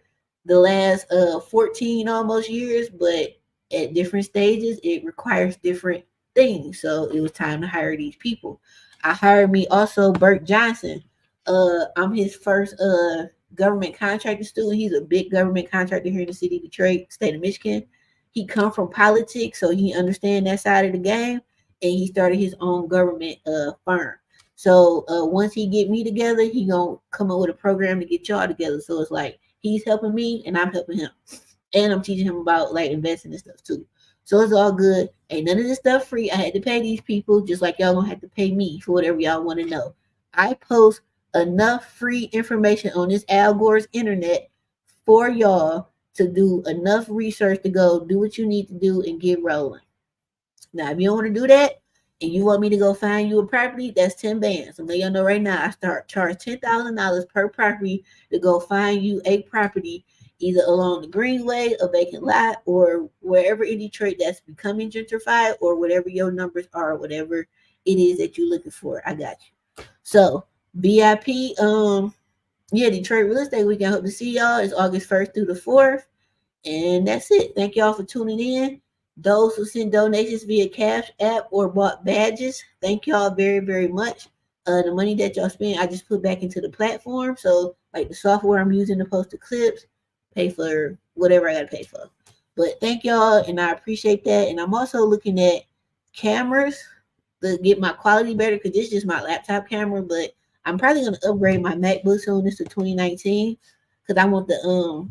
the last 14 almost years, but at different stages, it requires different thing. So it was time to hire these people. I hired me also Bert Johnson. I'm his first government contractor student. He's a big government contractor here in the city of Detroit, state of Michigan. He come from politics, so he understand that side of the game, and he started his own government firm. So once he get me together, he gonna come up with a program to get y'all together. So it's like he's helping me and I'm helping him, and I'm teaching him about like investing and stuff too. So it's all good. Ain't none of this stuff free. I had to pay these people just like y'all gonna have to pay me for whatever y'all want to know. I post enough free information on this Al Gore's internet for y'all to do enough research to go do what you need to do and get rolling. Now, if you don't want to do that and you want me to go find you a property, that's 10 bands. I'm letting y'all know right now, I charge $10,000 per property to go find you a property either along the Greenway, a vacant lot, or wherever in Detroit that's becoming gentrified, or whatever your numbers are, whatever it is that you're looking for. I got you. So VIP, Detroit Real Estate Week. I hope to see y'all. It's August 1st through the 4th. And that's it. Thank y'all for tuning in. Those who send donations via Cash App or bought badges, thank y'all very, very much. The money that y'all spend, I just put back into the platform. So like the software I'm using to post the clips, pay for whatever I got to pay for. But thank y'all, and I appreciate that. And I'm also looking at cameras to get my quality better, because this is just my laptop camera, but I'm probably going to upgrade my MacBook soon. This to 2019, because I want the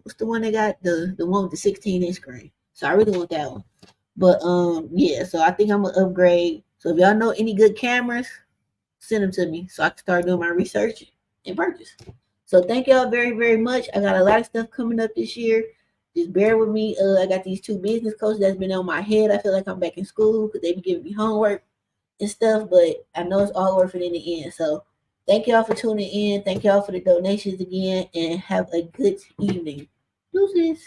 what's the one they got, the one with the 16-inch screen. So I really want that one. But so I think I'm gonna upgrade. So if y'all know any good cameras, send them to me so I can start doing my research and purchase. So thank y'all very, very much. I got a lot of stuff coming up this year. Just bear with me. I got these 2 business coaches that's been on my head. I feel like I'm back in school because they be giving me homework and stuff, but I know it's all worth it in the end. So thank y'all for tuning in. Thank y'all for the donations again, and have a good evening. Deuces.